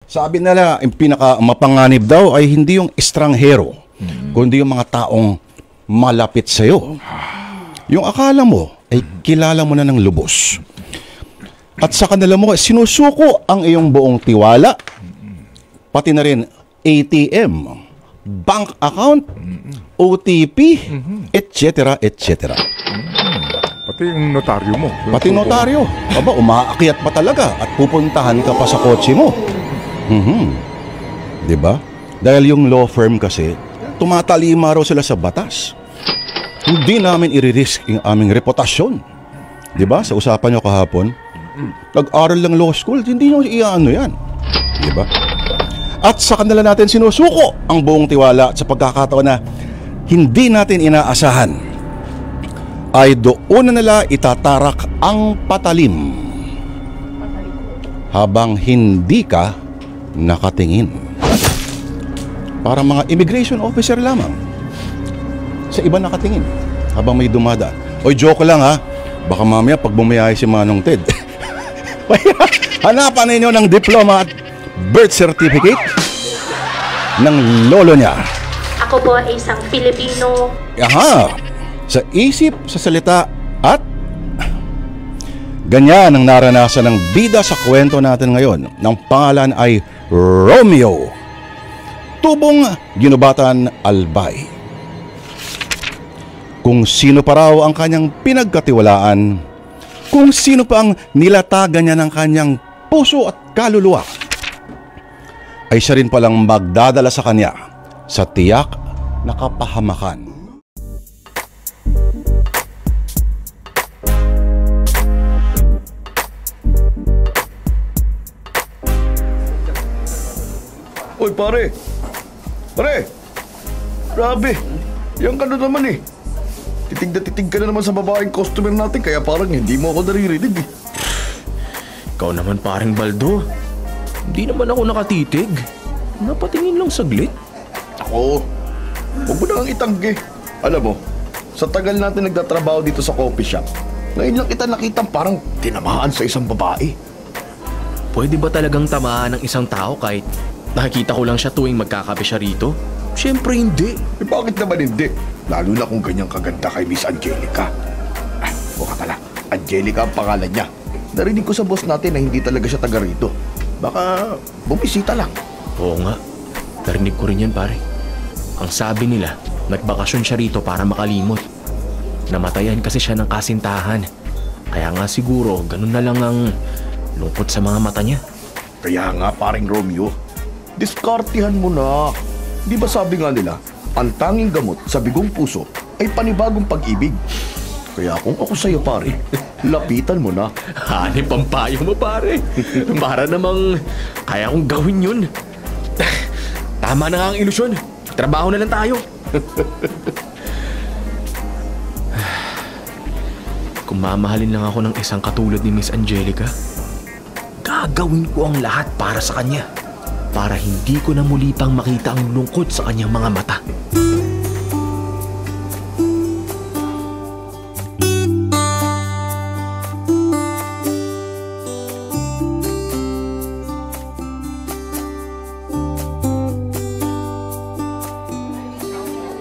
Sabi nila, yung pinaka-mapanganib daw ay hindi yung estranghero, kundi yung mga taong malapit sa'yo. Yung akala mo ay kilala mo na ng lubos. At sa kanila mo, sinusuko ang iyong buong tiwala, pati na rin ATM, bank account, OTP, etc. etc. Pati yung notaryo mo. Pati notaryo. Aba, umaakyat pa talaga at pupuntahan ka pa sa kotse mo. Diba? Dahil yung law firm kasi, tumatalima raw sila sa batas. Hindi namin i-risk yung aming reputasyon. Diba? Sa usapan nyo kahapon, nag-aral lang law school, hindi nyo iaano yan. Diba? At sa kanila natin sinusuko ang buong tiwala at sa pagkakataon na hindi natin inaasahan, ay doon na nila itatarak ang patalim habang hindi ka nakatingin. Para mga immigration officer lamang. Sa iba nakatingin habang may dumadaan. Oy, joke lang ha. Baka mamaya pag bumiyahe si Manong Ted, hanapan ninyo ng diploma at birth certificate ng lolo niya. Ako po ay isang Filipino. Aha! Sa isip, sa salita, at ganyan ang naranasan ng bida sa kwento natin ngayon. Ng pangalan ay Romeo, tubong ginubatan Albay. Kung sino pa raw ang kanyang pinagkatiwalaan, kung sino pa ang nilatagan niya ng kanyang puso at kaluluwa, ay siya rin palang magdadala sa kanya sa tiyak na kapahamakan. Oy, pare! Pare! Grabe! Yan ka na naman eh. Titig na titig ka na naman sa babaeng customer natin, kaya parang hindi mo ako naririnig eh. Ikaw naman paring Baldo. Hindi naman ako nakatitig. Napatingin lang saglit. Ako, huwag mo na kang itanggi. Alam mo, sa tagal natin nagtatrabaho dito sa coffee shop, ngayon lang kita nakitang parang tinamaan sa isang babae. Pwede ba talagang tamaan ng isang tao kahit nakikita ko lang siya tuwing magkakape siya rito? Siyempre hindi. Eh bakit naman hindi? Lalo na kung ganyang kaganda kay Miss Angelica. Mukha pala, Angelica ang pangalan niya. Narinig ko sa boss natin na hindi talaga siya taga rito. Baka bumisita lang. Oo nga, narinig ko rin yan pare. Ang sabi nila, nagbakasyon siya rito para makalimot. Namatayan kasi siya ng kasintahan. Kaya nga siguro, ganun na lang ang lungkot sa mga mata niya. Kaya nga paring Romeo, diskartihan mo na. Di ba sabi nga nila, ang tanging gamot sa bigong puso ay panibagong pag-ibig. Kaya kung ako sa'yo pare, lapitan mo na. Hanip ang payo mo pare. Para namang kaya kong gawin yun. Tama na nga ang ilusyon. Trabaho na lang tayo. Kung mamahalin lang ako ng isang katulad ni Miss Angelica, gagawin ko ang lahat para sa kanya. Para hindi ko na muli pang makita ang lungkot sa kanyang mga mata.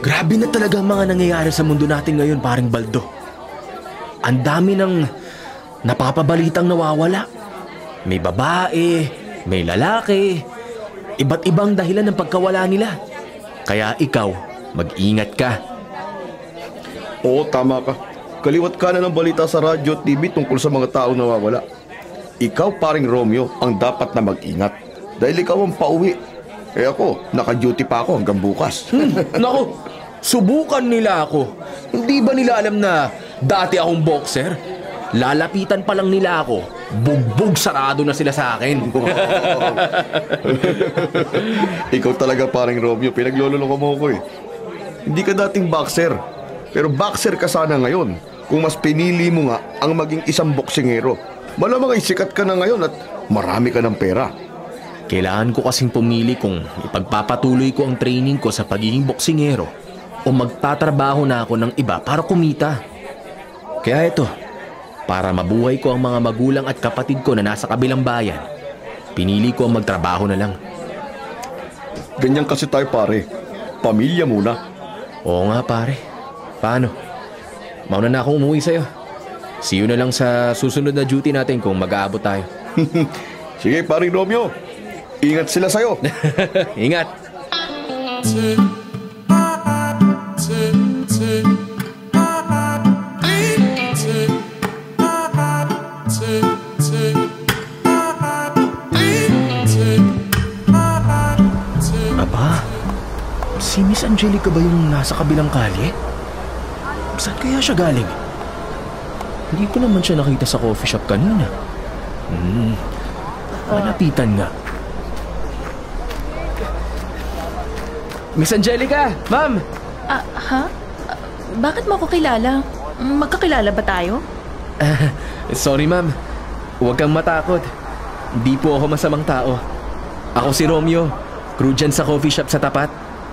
Grabe na talaga ang mga nangyayari sa mundo natin ngayon, paring Baldo. Ang dami ng napapabalitang nawawala. May babae, may lalaki, iba't ibang dahilan ng pagkawala nila. Kaya ikaw, mag-ingat ka. Oo, tama ka. Kaliwat ka na ng balita sa radyo at TV tungkol sa mga taong nawawala. Ikaw, paring Romeo, ang dapat na mag-ingat. Dahil ikaw ang pauwi. Eh ako, naka-duty pa ako hanggang bukas. Naku, subukan nila ako. Hindi ba nila alam na dati akong boxer? Lalapitan pa lang nila ako, bugbog sarado na sila sa akin. Ikaw talaga paring Romeo, pinagloloko mo ko eh. Hindi ka dating boxer, pero boxer ka sana ngayon. Kung mas pinili mo nga ang maging isang boksingero, malamang ay sikat ka na ngayon at marami ka ng pera. Kailangan ko kasing pumili kung ipagpapatuloy ko ang training ko sa pagiging boksingero o magtatrabaho na ako ng iba para kumita. Kaya ito, para mabuhay ko ang mga magulang at kapatid ko na nasa kabilang bayan, pinili ko ang magtrabaho na lang. Ganyan kasi tayo pare. Pamilya muna. Oo nga pare. Paano? Mauna na akong umuwi sa'yo. See you na lang sa susunod na duty natin kung mag-aabot tayo. Sige paring Romeo. Ingat sila sa'yo. Ingat! Aba, si Miss Angelica ba yung nasa kabilang kalye? Saan kaya siya galing? Hindi ko naman siya nakita sa coffee shop kanina. Malapitan nga. Miss Angelica! Ma'am! Ha? Bakit mo ako kilala? Magkakilala ba tayo? Sorry ma'am. Huwag kang matakot. Di po ako masamang tao. Ako si Romeo. Crew dyan sa coffee shop sa tapat.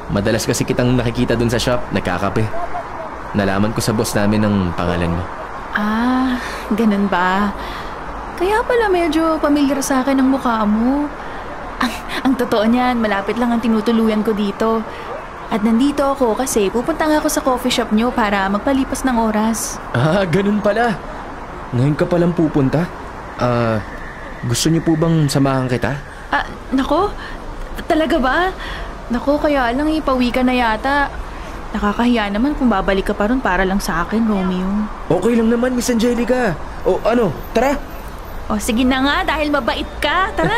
Madalas kasi kitang nakikita dun sa shop. Nagkakape. Nalaman ko sa boss namin ang pangalan mo. Ah, ganun ba? Kaya pala medyo pamilyar sa akin ang mukha mo. Ang totoo niyan, malapit lang ang tinutuluyan ko dito. At nandito ako kasi pupunta nga ako sa coffee shop nyo para magpalipas ng oras. Ah, ganun pala. Ngayon ka palang pupunta? Gusto niyo po bang samahan kita? Nako? Talaga ba? Nako, kaya lang ipawi ka na yata. Nakakahiya naman kung babalik ka pa ron para lang sa akin, Romeo. Okay lang naman, Miss Angelica. O ano, tara. O sige na nga, dahil mabait ka. Tara.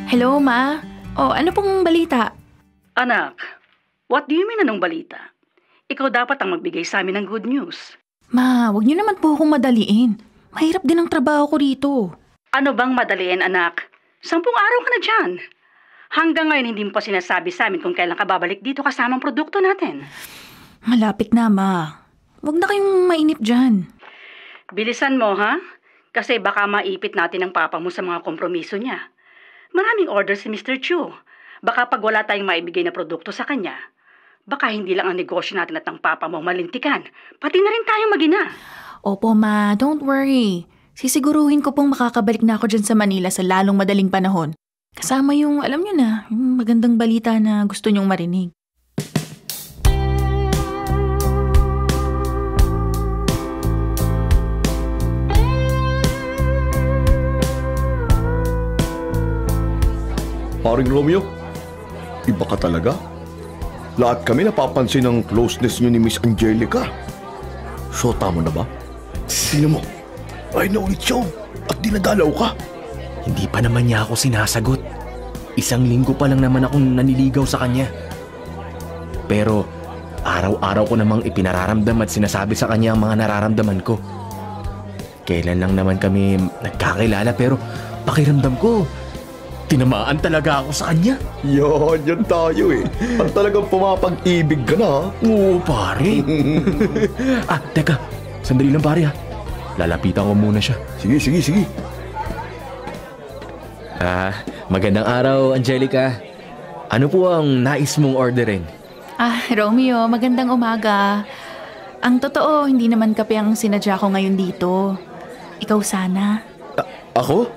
Hello, Ma. O, ano pong balita? Anak, what do you mean anong balita? Ikaw dapat ang magbigay sa amin ng good news. Ma, wag niyo naman po akong madaliin. Mahirap din ang trabaho ko rito. Ano bang madaliin, anak? 10 araw ka na dyan. Hanggang ngayon hindi mo pa sinasabi sa amin kung kailan ka babalik dito kasama ang produkto natin. Malapit na, Ma. Wag na kayong mainip dyan. Bilisan mo, ha? Kasi baka maipit natin ang papa mo sa mga kompromiso niya. Maraming order si Mr. Chu. Baka pag wala tayong maibigay na produkto sa kanya, baka hindi lang ang negosyo natin at ang papa mo malintikan. Pati na rin tayong mag-ina. Opo, Ma. Don't worry. Sisiguruhin ko pong makakabalik na ako dyan sa Manila sa lalong madaling panahon. Kasama yung, alam nyo na, yung magandang balita na gusto nyong marinig. Paring Romeo, iba ka talaga. Lahat kami napapansin ang closeness niyo ni Miss Angelica. So, tama na ba? Tingnan mo, ay naulit siya at dinadalaw ka. Hindi pa naman niya ako sinasagot. 1 linggo pa lang naman akong naniligaw sa kanya. Pero araw-araw ko namang ipinararamdam at sinasabi sa kanya ang mga nararamdaman ko. Kailan lang naman kami nagkakilala pero pakiramdam ko, tinamaan talaga ako sa kanya. Yan tayo eh. At talagang pumapag-ibig ka na, ha? Oo, pare. Teka. Sandali lang, pare, ha. Lalapitan ko muna siya. Sige. Magandang araw, Angelica. Ano po ang nais mong orderin? Romeo, magandang umaga. Ang totoo, hindi naman kape ang sinadya ko ngayon dito. Ikaw sana. Ako?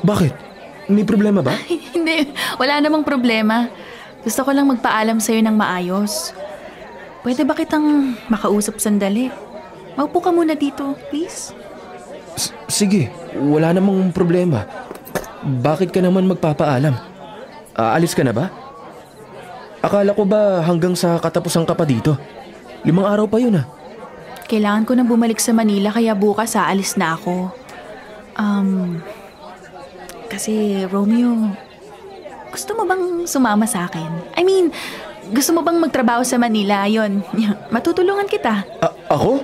Bakit? May problema ba? Hindi, wala namang problema. Gusto ko lang magpaalam sa'yo ng maayos. Pwede ba kitang makausap sandali? Maupo ka muna dito, please. Sige, wala namang problema. Bakit ka naman magpapaalam? Aalis ka na ba? Akala ko ba hanggang sa katapusan ka pa dito? 5 araw pa yun, Kailangan ko na bumalik sa Manila kaya bukas aalis na ako. Kasi Romeo, gusto mo bang sumama sa akin? I mean, gusto mo bang magtrabaho sa Manila? Yun, matutulungan kita. Ako?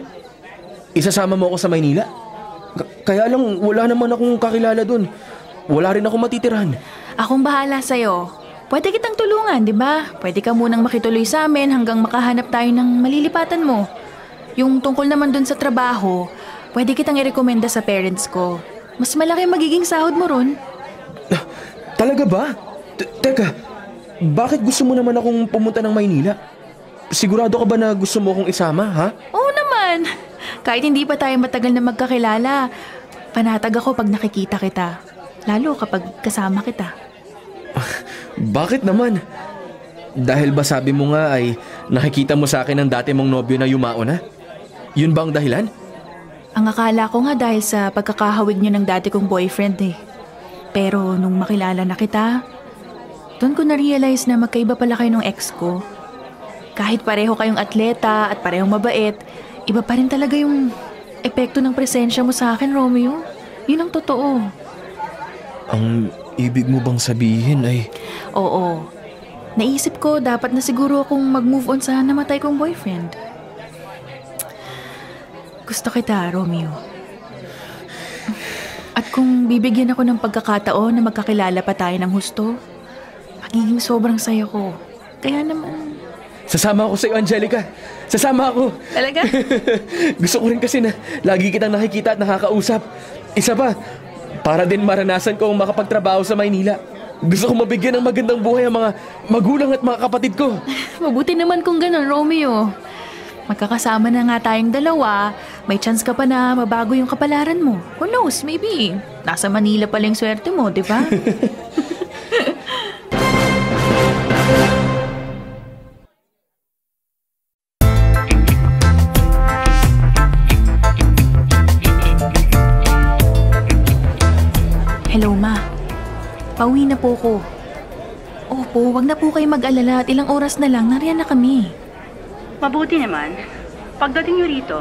Isasama mo ako sa Maynila? Kaya lang wala naman akong kakilala dun. Wala rin akong matitirahan. Akong bahala sa'yo. Pwede kitang tulungan, di ba? Pwede ka munang makituloy sa amin hanggang makahanap tayo ng malilipatan mo. Yung tungkol naman dun sa trabaho, pwede kitang irekomenda sa parents ko. Mas malaki magiging sahod mo ron. Talaga ba? Teka, bakit gusto mo naman akong pumunta ng Maynila? Sigurado ka ba na gusto mo akong isama, ha? Oo naman. Kahit hindi pa tayo matagal na magkakilala, panatag ako pag nakikita kita. Lalo kapag kasama kita. Bakit naman? Dahil ba sabi mo nga ay nakikita mo sa akin ang dati mong nobyo na yumao na? Yun ba ang dahilan? Ang akala ko nga dahil sa pagkakahawig niyo ng dati kong boyfriend eh. Pero nung makilala na kita, doon ko na-realize na magkaiba pala kayo ng ex ko. Kahit pareho kayong atleta at parehong mabait, iba pa rin talaga yung epekto ng presensya mo sa akin, Romeo. Yun ang totoo. Ang ibig mo bang sabihin ay... Oo. Naisip ko dapat na siguro akong mag-move on sa namatay kong boyfriend. Gusto kita, Romeo. At kung bibigyan ako ng pagkakataon na magkakilala pa tayo ng husto, magiging sobrang saya ko. Kaya naman... Sasama ako sa iyo, Angelica. Sasama ako. Talaga? Gusto ko rin kasi na lagi kitang nakikita at nakakausap. Isa pa, para din maranasan ko ang makapagtrabaho sa Maynila. Gusto ko mabigyan ng magandang buhay ang mga magulang at mga kapatid ko. Mabuti naman kung ganun, Romeo. Magkakasama na nga tayong dalawa, may chance ka pa na mabago yung kapalaran mo. Who knows, maybe nasa Manila pala yung swerte mo, di ba? Hello, Ma. Pauwi na po ko. Opo, wag na po kayo mag-alala at ilang oras na lang, nariyan na kami. Mabuti naman. Pagdating nyo rito,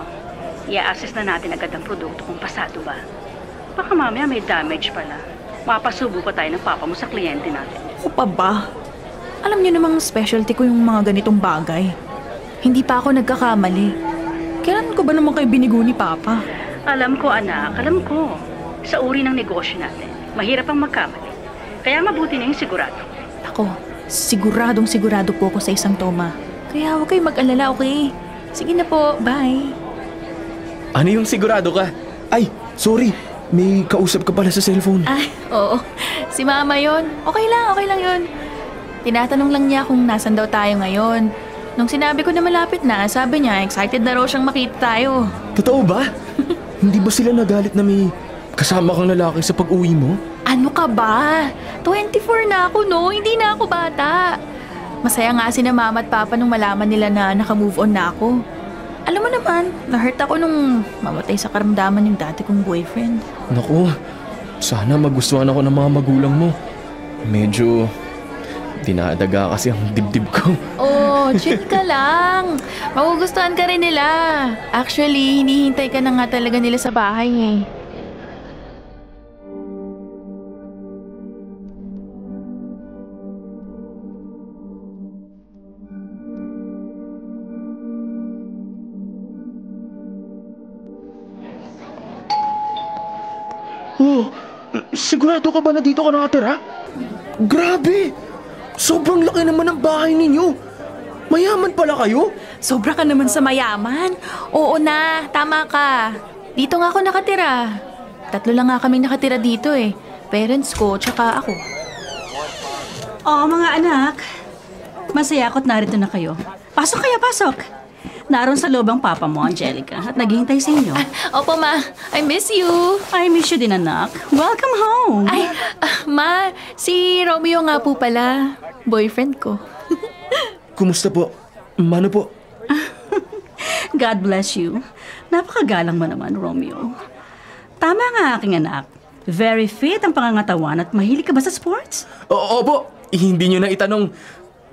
i-assess na natin agad ang produkto kung pasado ba. Baka mamaya may damage pala. Mapasubo pa tayo ng papa mo sa kliyente natin. O pa ba? Alam niyo namang specialty ko yung mga ganitong bagay. Hindi pa ako nagkakamali. Kailan ko ba naman kayo binigo ni Papa? Alam ko, anak. Alam ko. Sa uri ng negosyo natin, mahirap ang magkamali. Kaya mabuti na yung sigurado. Ako, sigurado po ako sa isang toma. Kaya huwag kayo mag-alala, okay? Sige na po, bye. Ano yung sigurado ka? Ay, sorry. May kausap ka pala sa cellphone. Ay, oo. Si Mama yon. Okay lang yun. Tinatanong lang niya kung nasan daw tayo ngayon. Nung sinabi ko na malapit na, sabi niya excited na raw siyang makita tayo. Totoo ba? Hindi ba sila nagalit na may kasama kang lalaki sa pag-uwi mo? Ano ka ba? 24 na ako, no? Hindi na ako bata. Masaya nga si na Mama at Papa nung malaman nila na naka-move on na ako. Alam mo naman, na-hurt ako nung mamatay sa karamdaman yung dati kong boyfriend. Naku, sana magustuhan ako ng mga magulang mo. Medyo dinadaga kasi ang dibdib ko. Oh, chill ka lang. Magugustuhan ka rin nila. Actually, hinihintay ka na nga talaga nila sa bahay eh. Oh, sigurado ka ba na dito ka nakatira? Grabe! Sobrang laki naman ng bahay ninyo. Mayaman pala kayo? Sobra ka naman sa mayaman. Oo na, tama ka. Dito nga ako nakatira. 3 lang nga kaming nakatira dito eh. Parents ko, tsaka ako. Oo, mga anak. Masaya ako't narito na kayo. Pasok kayo, pasok. Naroon sa loob ang papa mo, Angelica, at naghihintay sa inyo. Opo, Ma. I miss you. I miss you din, anak. Welcome home. Ay, Ma, si Romeo nga po pala. Boyfriend ko. Kumusta po? Mano po? God bless you. Napakagalang mo naman, Romeo. Tama nga, aking anak. Very fit ang pangangatawan at mahilig ka ba sa sports? Opo, hindi nyo na itanong.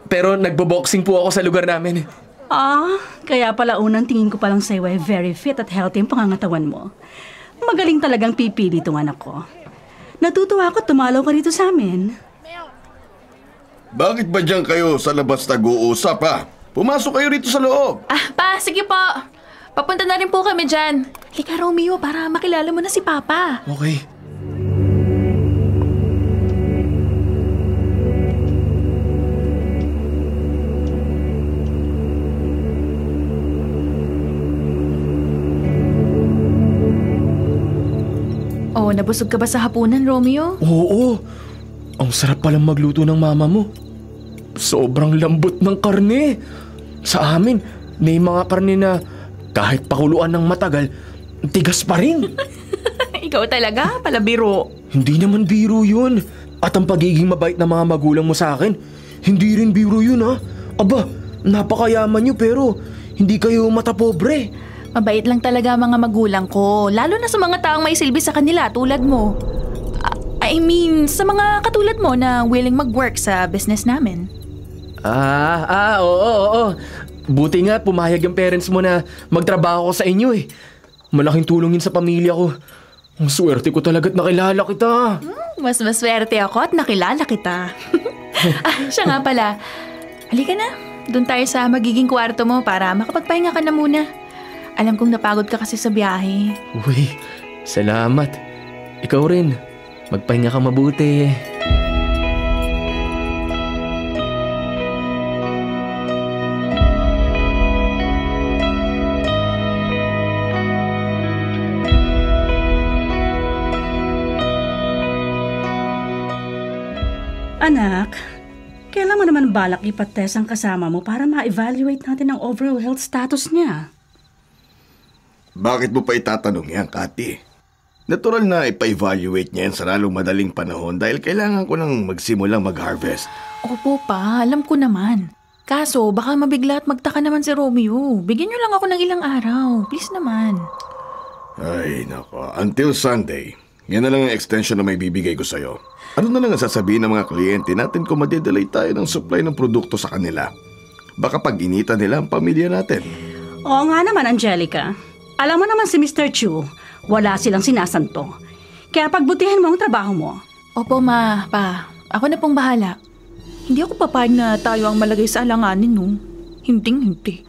Pero nagbo-boxing po ako sa lugar namin. Kaya pala unang tingin ko palang sa'yo ay very fit at healthy ang pangangatawan mo. Magaling talagang pipili itong anak ko. Natutuwa ako tumalaw ka rito sa amin. Bakit ba dyan kayo sa labas nag-uusap ha? Pumasok kayo rito sa loob. Pa, sige po. Papunta na rin po kami dyan. Halika, Romeo, para makilala mo na si Papa. Okay. Oh, nabusog ka ba sa hapunan, Romeo? Oo. Ang sarap palang magluto ng mama mo. Sobrang lambot ng karne. Sa amin, may mga karne na kahit pakuluan ng matagal, tigas pa rin. Ikaw talaga, palabiro. Hindi naman biro yun. At ang pagiging mabait ng mga magulang mo sa akin, hindi rin biro yun ha. Aba, napakayaman nyo pero hindi kayo matapobre. Mabait lang talaga ang mga magulang ko, lalo na sa mga taong may silbi sa kanila tulad mo. I mean, sa mga katulad mo na willing mag-work sa business namin. Oo. Buti nga pumayag ang parents mo na magtrabaho ko sa inyo eh. Malaking tulong yun sa pamilya ko. Ang swerte ko talaga't nakilala kita. Mas maswerte ako at nakilala kita. Siya nga pala. Halika na, doon tayo sa magiging kwarto mo para makapagpahinga ka na muna. Alam kong napagod ka kasi sa biyahe. Uy, salamat. Ikaw rin. Magpahinga ka mabuti. Anak, kailan mo naman balak ipatest ang kasama mo para ma-evaluate natin ang overall health status niya? Bakit mo pa itatanong yan, Kati? Natural na ipa-evaluate niya yan sa lalong madaling panahon dahil kailangan ko nang magsimulang mag-harvest. Opo pa, alam ko naman. Kaso baka mabigla at magtaka naman si Romeo. Bigyan niyo lang ako ng ilang araw. Please naman. Ay, nako. Until Sunday, yan na lang ang extension na may bibigay ko sa'yo. Ano na lang ang sasabihin ng mga kliyente natin kung madedelay tayo ng supply ng produkto sa kanila? Baka pag-inita nila ang pamilya natin. Oo nga naman, Angelica. Alam mo naman si Mr. Chu, wala silang sinasanto. Kaya pagbutihan mo ang trabaho mo. Opo ma, pa. Ako na pong bahala. Hindi ako papayag na tayo ang malagay sa alanganin, no? Hinding-hindi.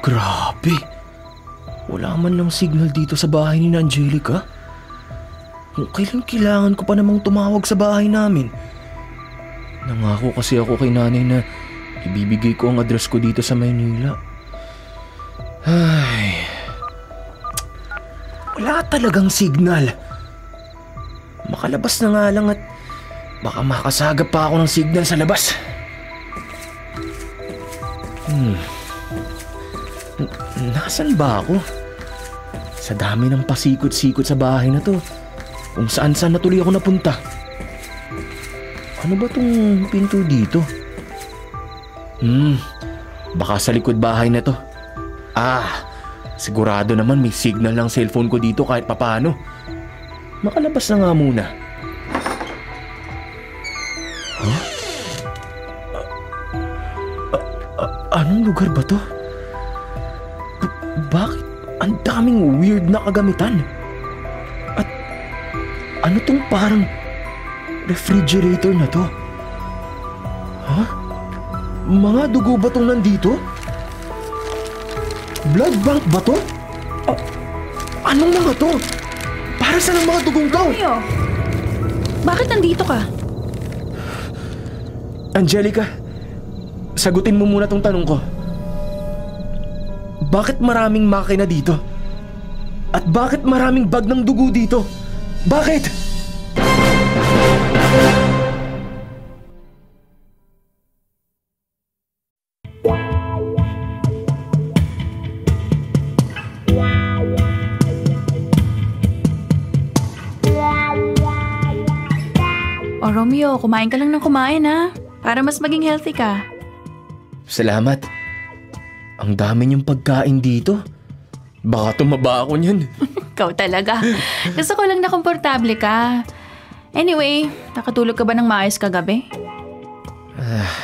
Grabe. Wala man lang signal dito sa bahay ni Angelica. Kung kailan kailangan ko pa namang tumawag sa bahay namin. Nangako kasi ako kay nanay na ibibigay ko ang address ko dito sa Maynila. Ay. Wala talagang signal. Makalabas na nga lang at baka makasagap pa ako ng signal sa labas. Nasaan ba ako? Sa dami ng pasikot-sikot sa bahay na to, kung saan-saan na tuloy ako napunta. Ano ba tong pinto dito? Baka sa likod bahay na to. Sigurado naman may signal ng cellphone ko dito kahit papano. Makalabas na nga muna. Huh? Anong lugar ba to? Bakit ang daming weird na kagamitan? At ano tong parang refrigerator na to? Mga dugo ba tong nandito? Blood bank ba to? Anong mga to? Para saan ang mga dugong to? Romeo, bakit nandito ka? Angelica, sagutin mo muna tong tanong ko. Bakit maraming makina dito? At bakit maraming bag ng dugo dito? Bakit? O Romeo, kumain ka lang ng kumain ha, para mas maging healthy ka. Salamat. Ang dami niyong pagkain dito. Baka tumaba ako niyan. Ikaw talaga. Gusto ko lang na komportable ka. Anyway, nakatulog ka ba ng maayos kagabi?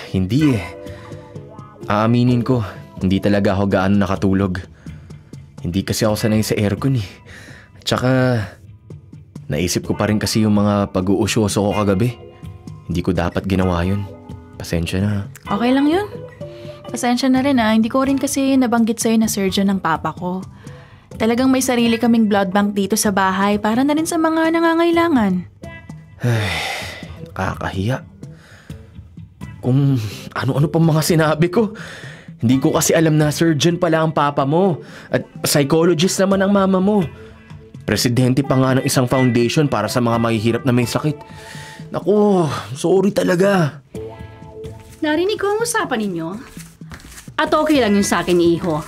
Hindi eh. Aaminin ko, hindi talaga ako gaano nakatulog. Hindi kasi ako sanay sa aircon eh. At saka, naisip ko pa rin kasi yung mga pag-uusyoso ko kagabi. Hindi ko dapat ginawa yun. Pasensya na. Okay lang yun. Pasensya na rin hindi ko rin kasi nabanggit sa'yo na surgeon ng papa ko. Talagang may sarili kaming blood bank dito sa bahay para na rin sa mga nangangailangan. Ay, nakakahiya. kung ano-ano pang mga sinabi ko. Hindi ko kasi alam na surgeon pala ang papa mo at psychologist naman ang mama mo. Presidente pa nga ng isang foundation para sa mga mahihirap na may sakit. Naku, sorry talaga. Narinig ko ang usapan ninyo. At okay lang yun sa akin, Iho.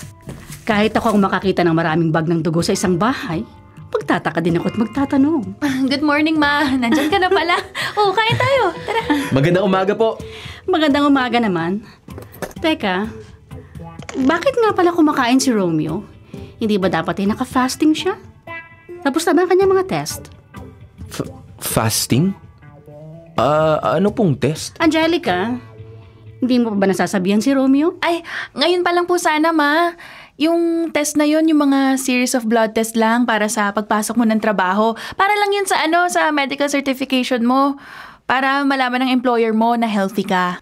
Kahit ako ang makakita ng maraming bag ng dugo sa isang bahay, magtataka din ako at magtatanong. Good morning, Ma. Nandyan ka na pala. Oo, kain tayo. Tara. Magandang umaga po. Magandang umaga naman. Teka, bakit nga pala kumakain si Romeo? Hindi ba dapat ay naka-fasting siya? Tapos na ba ang kanyang mga test? Fasting? Ano pong test? Angelica, hindi mo pa ba nasasabihan si Romeo? Ay, ngayon pa lang po sana, Ma. Yung test na yon, yung mga series of blood test lang para sa pagpasok mo ng trabaho. Para lang yun sa medical certification mo. Para malaman ng employer mo na healthy ka.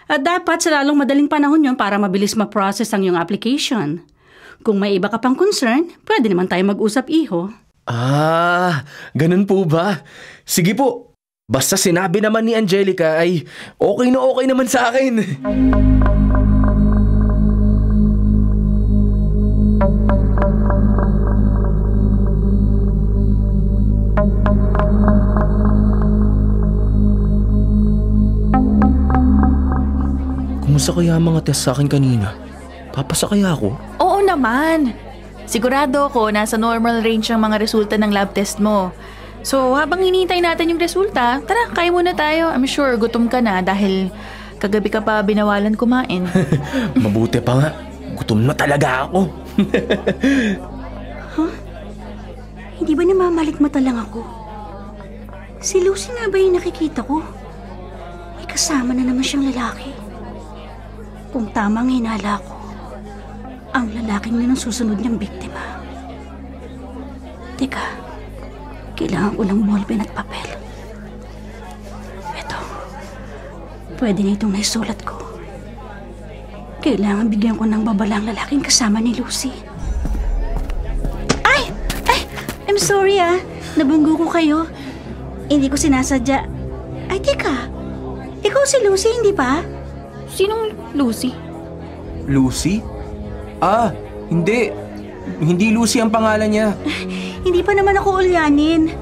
At dapat sa lalong madaling panahon yun para mabilis ma-process ang iyong application. Kung may iba ka pang concern, pwede naman tayo mag-usap, Iho. Ganun po ba? Sige po. Basta sinabi naman ni Angelica ay okay na okay naman sa akin. Kumusta kaya ang mga test sa akin kanina? Papasa kaya ako? Oo naman. Sigurado ako nasa normal range ang mga resulta ng lab test mo. So, habang hinihintay natin yung resulta, tara, kain muna tayo. I'm sure gutom ka na dahil kagabi ka pa binawalan kumain. Mabuti pa nga. Gutom na talaga ako. Hindi ba namamalikmata lang ako? Si Lucy nga ba yung nakikita ko? May kasama na naman siyang lalaki. Kung tamang hinala ko, ang lalaking yun ang susunod niyang biktima. Teka, kailangan ko ng ballpen at papel. Eto, pwede na itong naisulat ko. Kailangan bigyan ko ng babala ang lalaking kasama ni Lucy. Ay! I'm sorry nabunggo ko kayo. Hindi ko sinasadya. Ay, teka, ikaw si Lucy, hindi ba? Sinong Lucy? Lucy? Hindi. Hindi Lucy ang pangalan niya. Hindi pa naman ako ulyanin.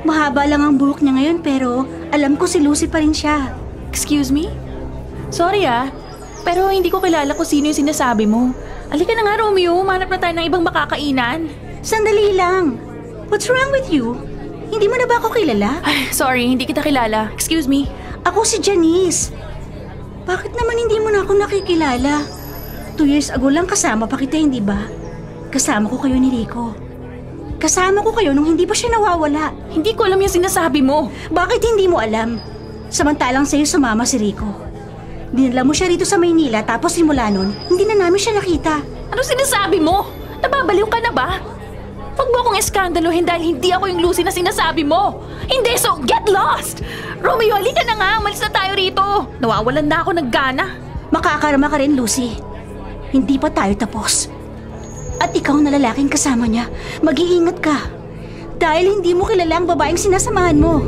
Mahaba lang ang buhok niya ngayon pero alam ko si Lucy pa rin siya. Excuse me? Sorry pero hindi ko kilala kung sino yung sinasabi mo. Alika na nga, Romeo. Manap na tayo ng ibang makakainan. Sandali lang. What's wrong with you? Hindi mo na ba ako kilala? Ay, sorry, hindi kita kilala. Excuse me. Ako si Janice. Bakit naman hindi mo na ako nakikilala? 2 years ago lang kasama pa kita, hindi ba? Kasama ko kayo ni Rico. Kasama ko kayo nung hindi pa siya nawawala. Hindi ko alam yung sinasabi mo. Bakit hindi mo alam? Samantalang sa'yo sumama si Rico. Dinala mo siya rito sa Maynila tapos simula nun, hindi na namin siya nakita. Ano sinasabi mo? Nababaliw ka na ba? Huwag mo akong eskandaluhin dahil hindi ako yung Lucy na sinasabi mo. Hindi, so get lost! Romeo, halika na nga. Malis na tayo rito. Nawawalan na ako ng gana. Makakarama ka rin, Lucy. Hindi pa tayo tapos. At ikaw na lalaking kasama niya, mag-iingat ka. Dahil hindi mo kilala ang babaeng sinasamahan mo.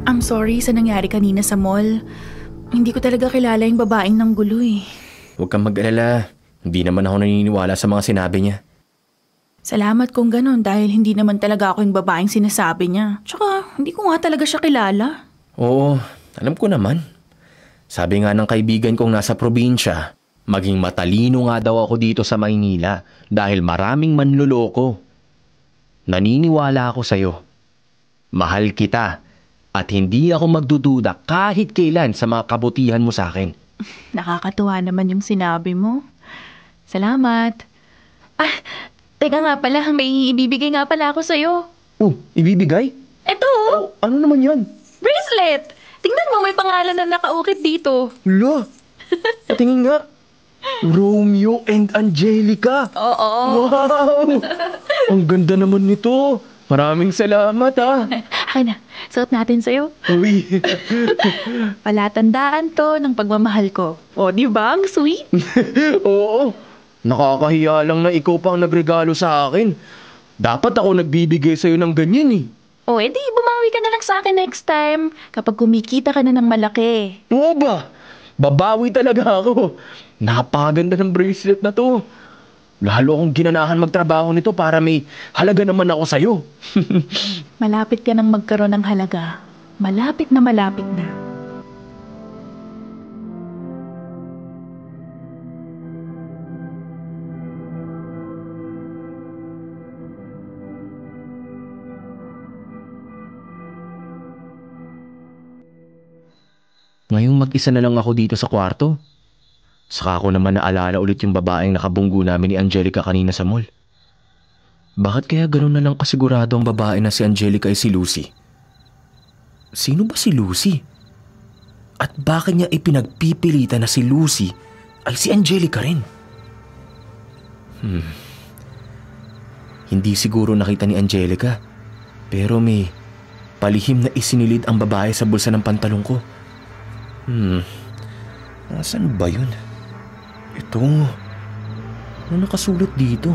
I'm sorry sa nangyari kanina sa mall. Hindi ko talaga kilala yung babaeng ng gulo eh. Huwag kang mag-alala. Hindi naman ako naniniwala sa mga sinabi niya. Salamat kung ganun dahil hindi naman talaga ako yung babaeng sinasabi niya. Tsaka hindi ko nga talaga siya kilala. Oo, alam ko naman. Sabi nga ng kaibigan kong nasa probinsya, maging matalino nga daw ako dito sa Maynila dahil maraming manloloko. Naniniwala ako sa'yo. Mahal kita at hindi ako magdududa kahit kailan sa mga kabutihan mo sa akin. Nakakatuwa naman yung sinabi mo. Salamat. Teka nga pala, may ibibigay nga pala ako sa'yo. Oh, ibibigay? Eto! Ano naman yan? Bracelet! Tingnan mo, may pangalan na nakaukit dito. Hala! Patingin nga. Romeo and Angelica. Oo. Wow! Ang ganda naman nito. Maraming salamat Akin na. Suot natin sa'yo. Uy. Palatandaan to ng pagmamahal ko. O, di ba? Ang sweet. Oo. Nakakahiya lang na ikaw pa ang nagregalo sa akin. Dapat ako nagbibigay sa'yo ng ganyan eh. O, edi bumawi ka na lang sa akin next time kapag kumikita ka na ng malaki. Oo ba? Babawi talaga ako. Napakaganda ng bracelet na to. Lalo akong ginanahan magtrabaho nito para may halaga naman ako sa'yo. Malapit ka nang magkaroon ng halaga. Malapit na malapit na. Ngayong mag-isa na lang ako dito sa kwarto. Saka ko naman naalala ulit yung babaeng nakabunggo namin ni Angelica kanina sa mall. Bakit kaya gano'n na lang kasigurado ang babae na si Angelica ay si Lucy? Sino ba si Lucy? At bakit niya ipinagpipilitan na si Lucy ay si Angelica rin? Hindi siguro nakita ni Angelica, pero may palihim na isinilid ang babae sa bulsa ng pantalong ko. Nasaan ba yun? Ito. Ano nakasulat dito?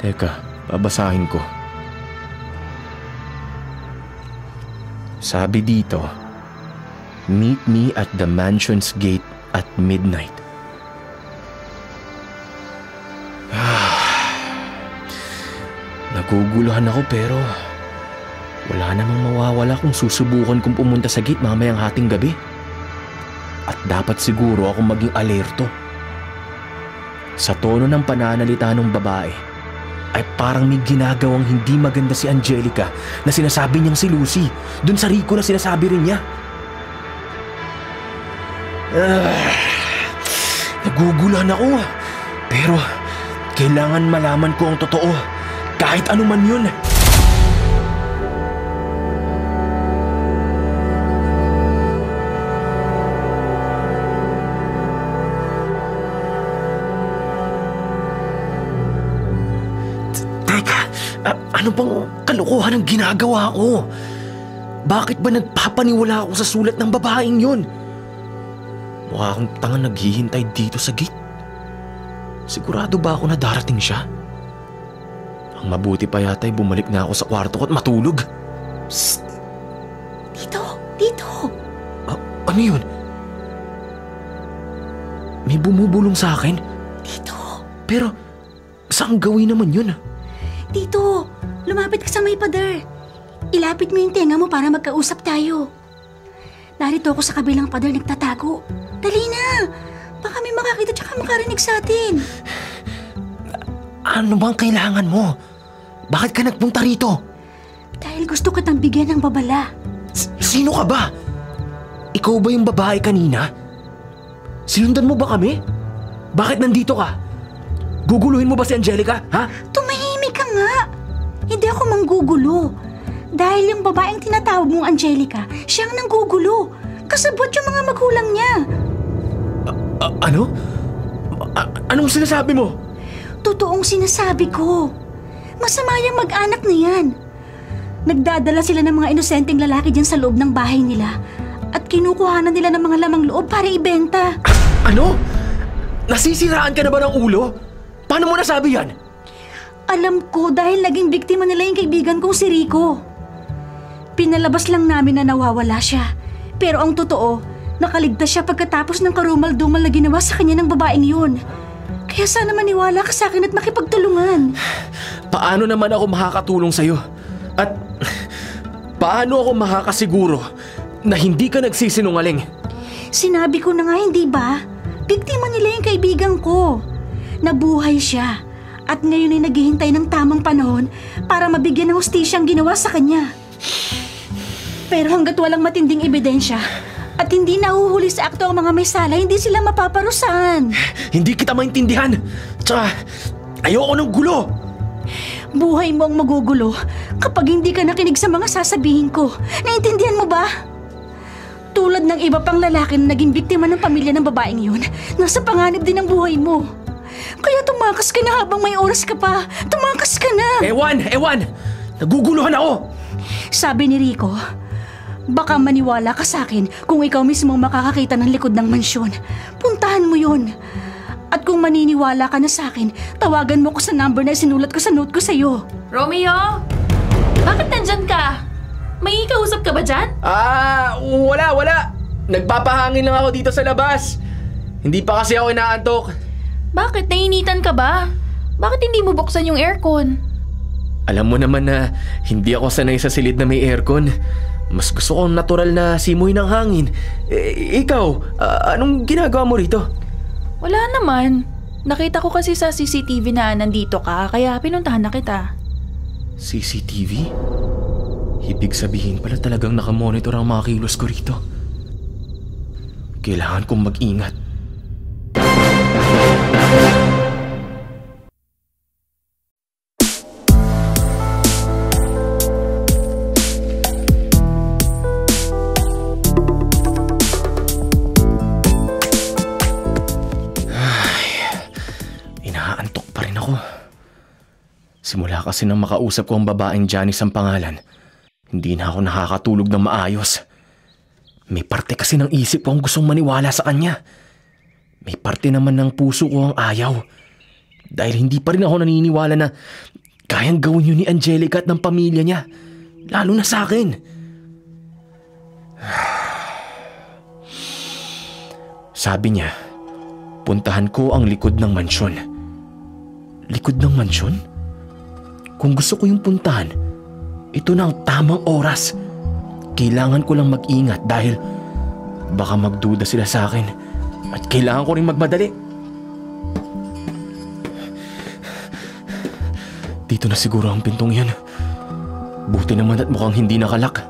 Teka, babasahin ko. Sabi dito, meet me at the mansion's gate at midnight. Naguguluhan ako pero wala namang mawawala kung susubukan kong pumunta sa gate mamayang hating gabi. At dapat siguro akong maging alerto. Sa tono ng pananalita ng babae, ay parang may ginagawang hindi maganda si Angelica na sinasabi niyang si Lucy. Dun sa Rico na sinasabi rin niya. Naguguluhan ako. Pero kailangan malaman ko ang totoo. Kahit ano man yun. Ano bang kalokohan ang ginagawa ko? Bakit ba nagpapaniwala ako sa sulat ng babaeng yun? Mukha akong tanga naghihintay dito sa gate. Sigurado ba ako na darating siya? Ang mabuti pa yata ay bumalik na ako sa kwarto ko at matulog. Psst! Dito! Ano yun? May bumubulong sa akin? Dito! Pero saan gawin naman yun? Dito! Lumapit ka sa may pader. Ilapit mo yung tenga mo para magkausap tayo. Narito ako sa kabilang pader nagtatago. Dali na! Baka may makakita tsaka makarinig sa atin. Ano bang kailangan mo? Bakit ka nagpunta rito? Dahil gusto kitang bigyan ng babala. Sino ka ba? Ikaw ba yung babae kanina? Sinundan mo ba kami? Bakit nandito ka? Guguluhin mo ba si Angelica, ha? Tumahimik ka nga! Hindi ako manggugulo. Dahil yung babaeng tinatawag mong Angelica, siyang nanggugulo. Kasabot yung mga magulang niya. Ano? Anong sinasabi mo? Totoong sinasabi ko. Masama yung mag-anak na yan. Nagdadala sila ng mga inosenteng lalaki dyan sa loob ng bahay nila. At kinukuhanan nila ng mga lamang loob para ibenta. Ano? Nasisiraan ka na ba ng ulo? Paano mo nasabi yan? Alam ko dahil naging biktima nila yung kaibigan kong si Rico. Pinalabas lang namin na nawawala siya. Pero ang totoo, nakaligtas siya pagkatapos ng karumal-dumal na ginawa sa kanya ng babaeng yun. Kaya sana maniwala ka sa akin at makipagtulungan. Paano naman ako makakatulong sa'yo? At paano ako makakasiguro na hindi ka nagsisinungaling? Sinabi ko na nga, hindi ba? Biktima nila yung kaibigan ko. Nabuhay siya. At ngayon ay naghihintay ng tamang panahon para mabigyan ng hustisya ang ginawa sa kanya. Pero hanggat walang matinding ebidensya at hindi nahuhuli sa akto ang mga may sala, hindi sila mapaparusahan. Hindi kita maintindihan. Tsaka, ayoko ng gulo. Buhay mo ang magugulo kapag hindi ka nakinig sa mga sasabihin ko. Naintindihan mo ba? Tulad ng iba pang lalaki na naging biktima ng pamilya ng babaeng yun, nasa panganib din ang buhay mo. Kaya tumakas ka na habang may oras ka pa. Tumakas ka na! Ewan! Naguguluhan ako! Sabi ni Rico, baka maniwala ka sa akin kung ikaw mismo makakakita ng likod ng mansyon. Puntahan mo yun. At kung maniniwala ka na sa akin, tawagan mo ko sa number na sinulat ko sa note ko sa'yo. Romeo? Bakit nandyan ka? May kausap ka ba dyan? Wala. Nagpapahangin lang ako dito sa labas. Hindi pa kasi ako inaantok. Bakit? Nainitan ka ba? Bakit hindi mo buksan yung aircon? Alam mo naman na hindi ako sanay sa silid na may aircon. Mas gusto kong natural na simoy ng hangin. Ikaw, anong ginagawa mo rito? Wala naman. Nakita ko kasi sa CCTV na nandito ka, kaya pinuntahan na kita. CCTV? Ibig sabihin pala talagang nakamonitor ang mga kilos ko rito. Kailangan kong mag-ingat. Simula kasi nang makausap ko ang babaeng Janice ang pangalan, hindi na ako nakakatulog ng maayos. May parte kasi ng isip ko ang gustong maniwala sa kanya. May parte naman ng puso ko ang ayaw. Dahil hindi pa rin ako naniniwala na kayang gawin yun ni Angelica at ng pamilya niya. Lalo na sa akin. Sabi niya, puntahan ko ang likod ng mansyon. Likod ng mansyon? Kung gusto ko yung puntahan, ito na ang tamang oras. Kailangan ko lang mag-ingat dahil baka magduda sila sa akin at kailangan ko rin magmadali. Dito na siguro ang pintong yan. Buti naman at mukhang hindi nakalak.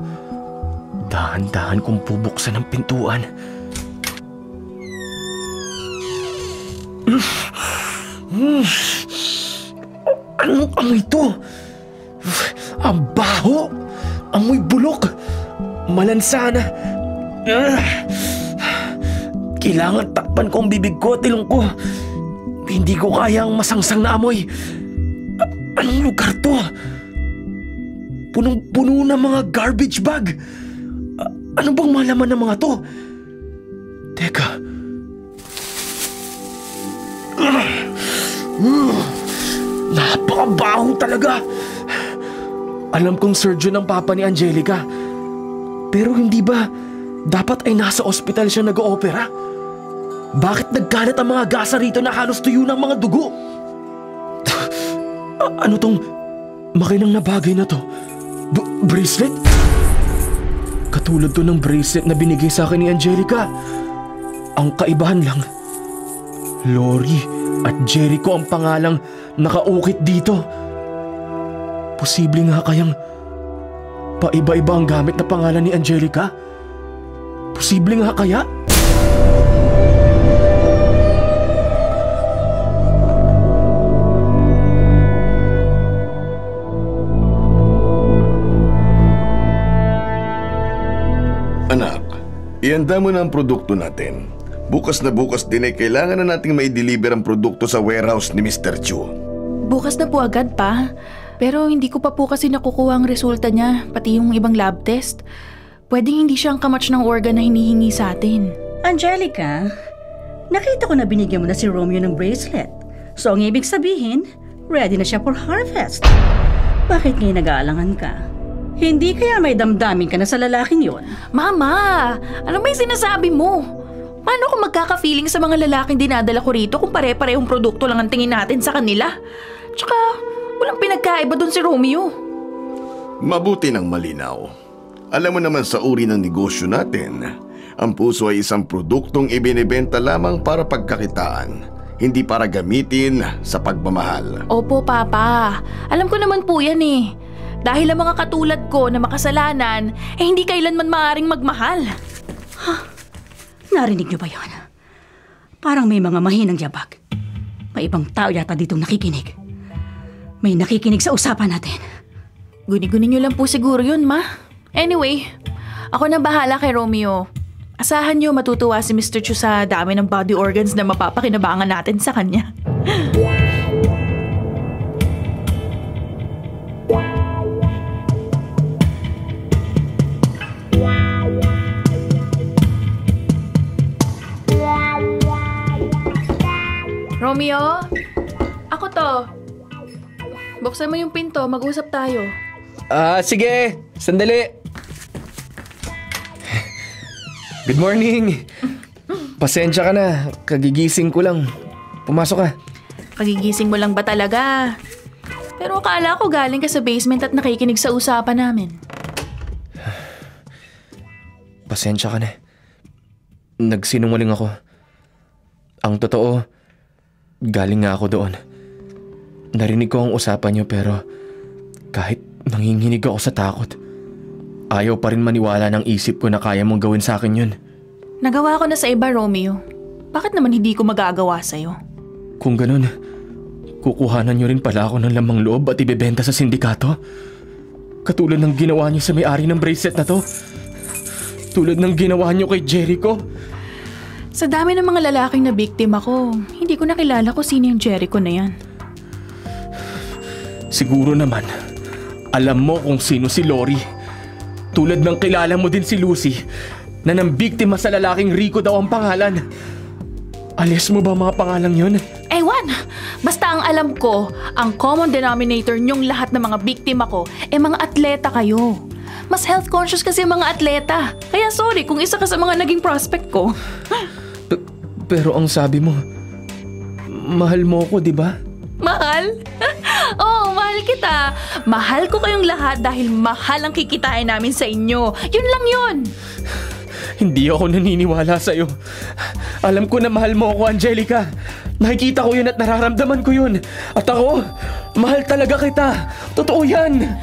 Dahan-dahan kong bubuksan ang pintuan. Anong amoy ito? Ang baho! Amoy bulok! Malansana! Kailangan takpan ko ang bibig ko at ilong ko. Hindi ko kaya ang masangsang na amoy. Anong lugar to? Punong-puno ng mga garbage bag. Ano bang malaman ng mga to? Teka. Napakabaho talaga. Alam kong surgeon ang papa ni Angelica. Pero hindi ba dapat ay nasa ospital siya nag-oopera? Bakit nagkalat ang mga gasa rito na halos tuyo ng mga dugo? Ano tong makinang na bagay na to? Bracelet? Katulad to ng bracelet na binigay sa akin ni Angelica. Ang kaibahan lang, Lori at Jericho ang pangalang nakaukit dito. Posible nga kayang paiba-iba ang gamit na pangalan ni Angelica? Posible nga kaya? Anak, ihanda mo na ang produkto natin. Bukas na bukas din ay kailangan na nating mai-deliver ang produkto sa warehouse ni Mr. Chu. Bukas na po agad pa. Pero hindi ko pa po kasi nakukuha ang resulta niya, pati yung ibang lab test. Pwedeng hindi siya ang kamatch ng organ na hinihingi sa atin. Angelica, nakita ko na binigyan mo na si Romeo ng bracelet. So ang ibig sabihin, ready na siya for harvest. Bakit ngayon nag-aalangan ka? Hindi kaya may damdamin ka na sa lalaking yon? Mama, ano ba yung sinasabi mo? Paano kung magkaka-feeling sa mga lalaking dinadala ko rito kung pare-parehong produkto lang ang tingin natin sa kanila? Tsaka, walang pinagkaiba doon si Romeo. Mabuti ng malinaw. Alam mo naman sa uri ng negosyo natin, ang puso ay isang produktong ibinibenta lamang para pagkakitaan, hindi para gamitin sa pagmamahal. Opo, Papa. Alam ko naman po yan eh. Dahil ang mga katulad ko na makasalanan, hindi kailanman maaaring magmahal. Narinig niyo ba yan? Parang may mga mahinang yabag. May ibang tao yata ditong nakikinig. May nakikinig sa usapan natin. Guni-guni niyo lang po siguro yun, Ma. Anyway, ako na bahala kay Romeo. Asahan niyo matutuwa si Mr. Chu sa dami ng body organs na mapapakinabangan natin sa kanya. Romeo? Ako to. Buksan mo yung pinto, mag-usap tayo. Sige. Sandali. Good morning. Pasensya ka na. Kagigising ko lang. Pumasok ka. Kagigising mo lang ba talaga? Pero akala ko galing ka sa basement at nakikinig sa usapan namin. Pasensya ka na. Nagsinungaling ako. Ang totoo, galing nga ako doon. Narinig ko ang usapan niyo pero kahit nanginginig ako sa takot, ayaw pa rin maniwala ng isip ko na kaya mong gawin sa akin yun. Nagawa ko na sa iba, Romeo. Bakit naman hindi ko magagawa sa'yo? Kung ganun, kukuhanan niyo rin pala ako ng lamang loob at ibebenta sa sindikato? Katulad ng ginawa niyo sa may-ari ng bracelet na to? Tulad ng ginawa niyo kay Jericho? Sa dami ng mga lalaking na biktima ko, hindi ko nakilala kung sino yung Jericho na yan. Siguro naman, alam mo kung sino si Lori. Tulad ng kilala mo din si Lucy, na nang biktima sa lalaking Rico daw ang pangalan. Alias mo ba mga pangalang yun? Ewan! Basta ang alam ko, ang common denominator niyong lahat ng mga biktima ko, mga atleta kayo. Mas health conscious kasi mga atleta. Kaya sorry kung isa ka sa mga naging prospect ko. Pero ang sabi mo, mahal mo ko, di ba? Mahal? Oo, mahal kita. Mahal ko kayong lahat dahil mahal ang kikitain namin sa inyo. Yun lang yun. Hindi ako naniniwala sa'yo. Alam ko na mahal mo ako, Angelica. Nakikita ko yun at nararamdaman ko yun. At ako, mahal talaga kita. Totoo yan.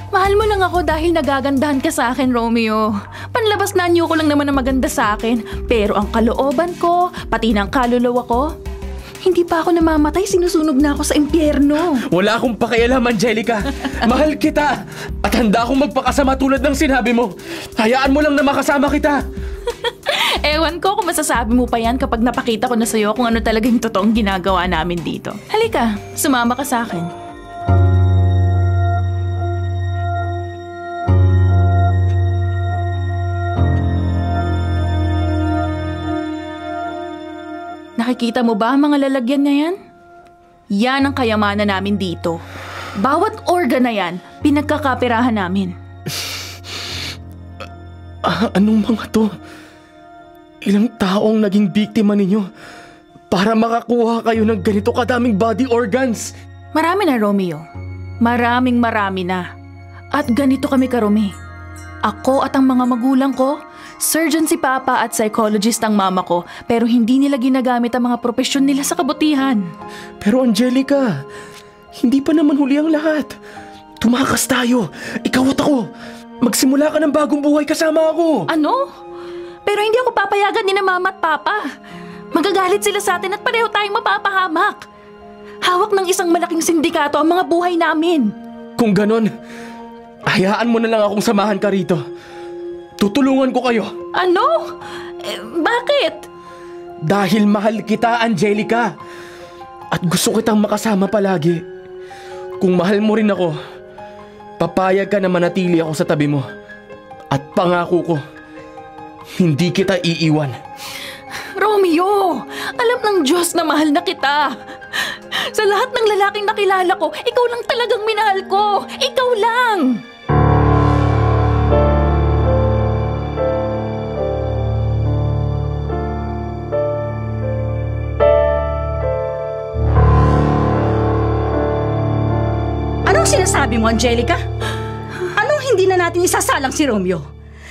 Mahal mo lang ako dahil nagagandahan ka sa akin, Romeo. Panlabas na anyo ko lang naman na maganda sa akin. Pero ang kalooban ko, pati ng kaluluwa ko, hindi pa ako namamatay, sinusunog na ako sa impyerno. Wala akong pakialam, Angelica. Mahal kita. At handa akong magpakasama tulad ng sinabi mo. Hayaan mo lang na makasama kita. Ewan ko kung masasabi mo pa yan kapag napakita ko na sa'yo kung ano talaga yung totoong ginagawa namin dito. Halika, sumama ka sa akin. Nakikita mo ba ang mga lalagyan na yan? Yan ang kayamanan namin dito. Bawat organ na yan, pinagkakapirahan namin. Anong mga to? Ilang taong naging biktima ninyo para makakuha kayo ng ganito kadaming body organs? Marami na, Romeo. Marami na. At ganito kami karumi. Ako at ang mga magulang ko, surgeon si Papa at psychologist ang mama ko, pero hindi nila ginagamit ang mga propesyon nila sa kabutihan. Pero Angelica, hindi pa naman huli ang lahat. Tumakas tayo, ikaw at ako. Magsimula ka ng bagong buhay kasama ako. Ano? Pero hindi ako papayagan ni na Mama at Papa. Magagalit sila sa atin at pareho tayong mapapahamak. Hawak ng isang malaking sindikato ang mga buhay namin. Kung ganon, hayaan mo na lang akong samahan ka rito. Tutulungan ko kayo. Ano? Bakit? Dahil mahal kita, Angelica. At gusto kitang makasama palagi. Kung mahal mo rin ako, papayag ka na manatili ako sa tabi mo. At pangako ko, hindi kita iiwan. Romeo, alam ng Diyos na mahal na kita. Sa lahat ng lalaking nakilala ko, ikaw lang talagang minahal ko. Ikaw lang. Sinasabi mo, Angelica? Anong hindi na natin isasalang si Romeo?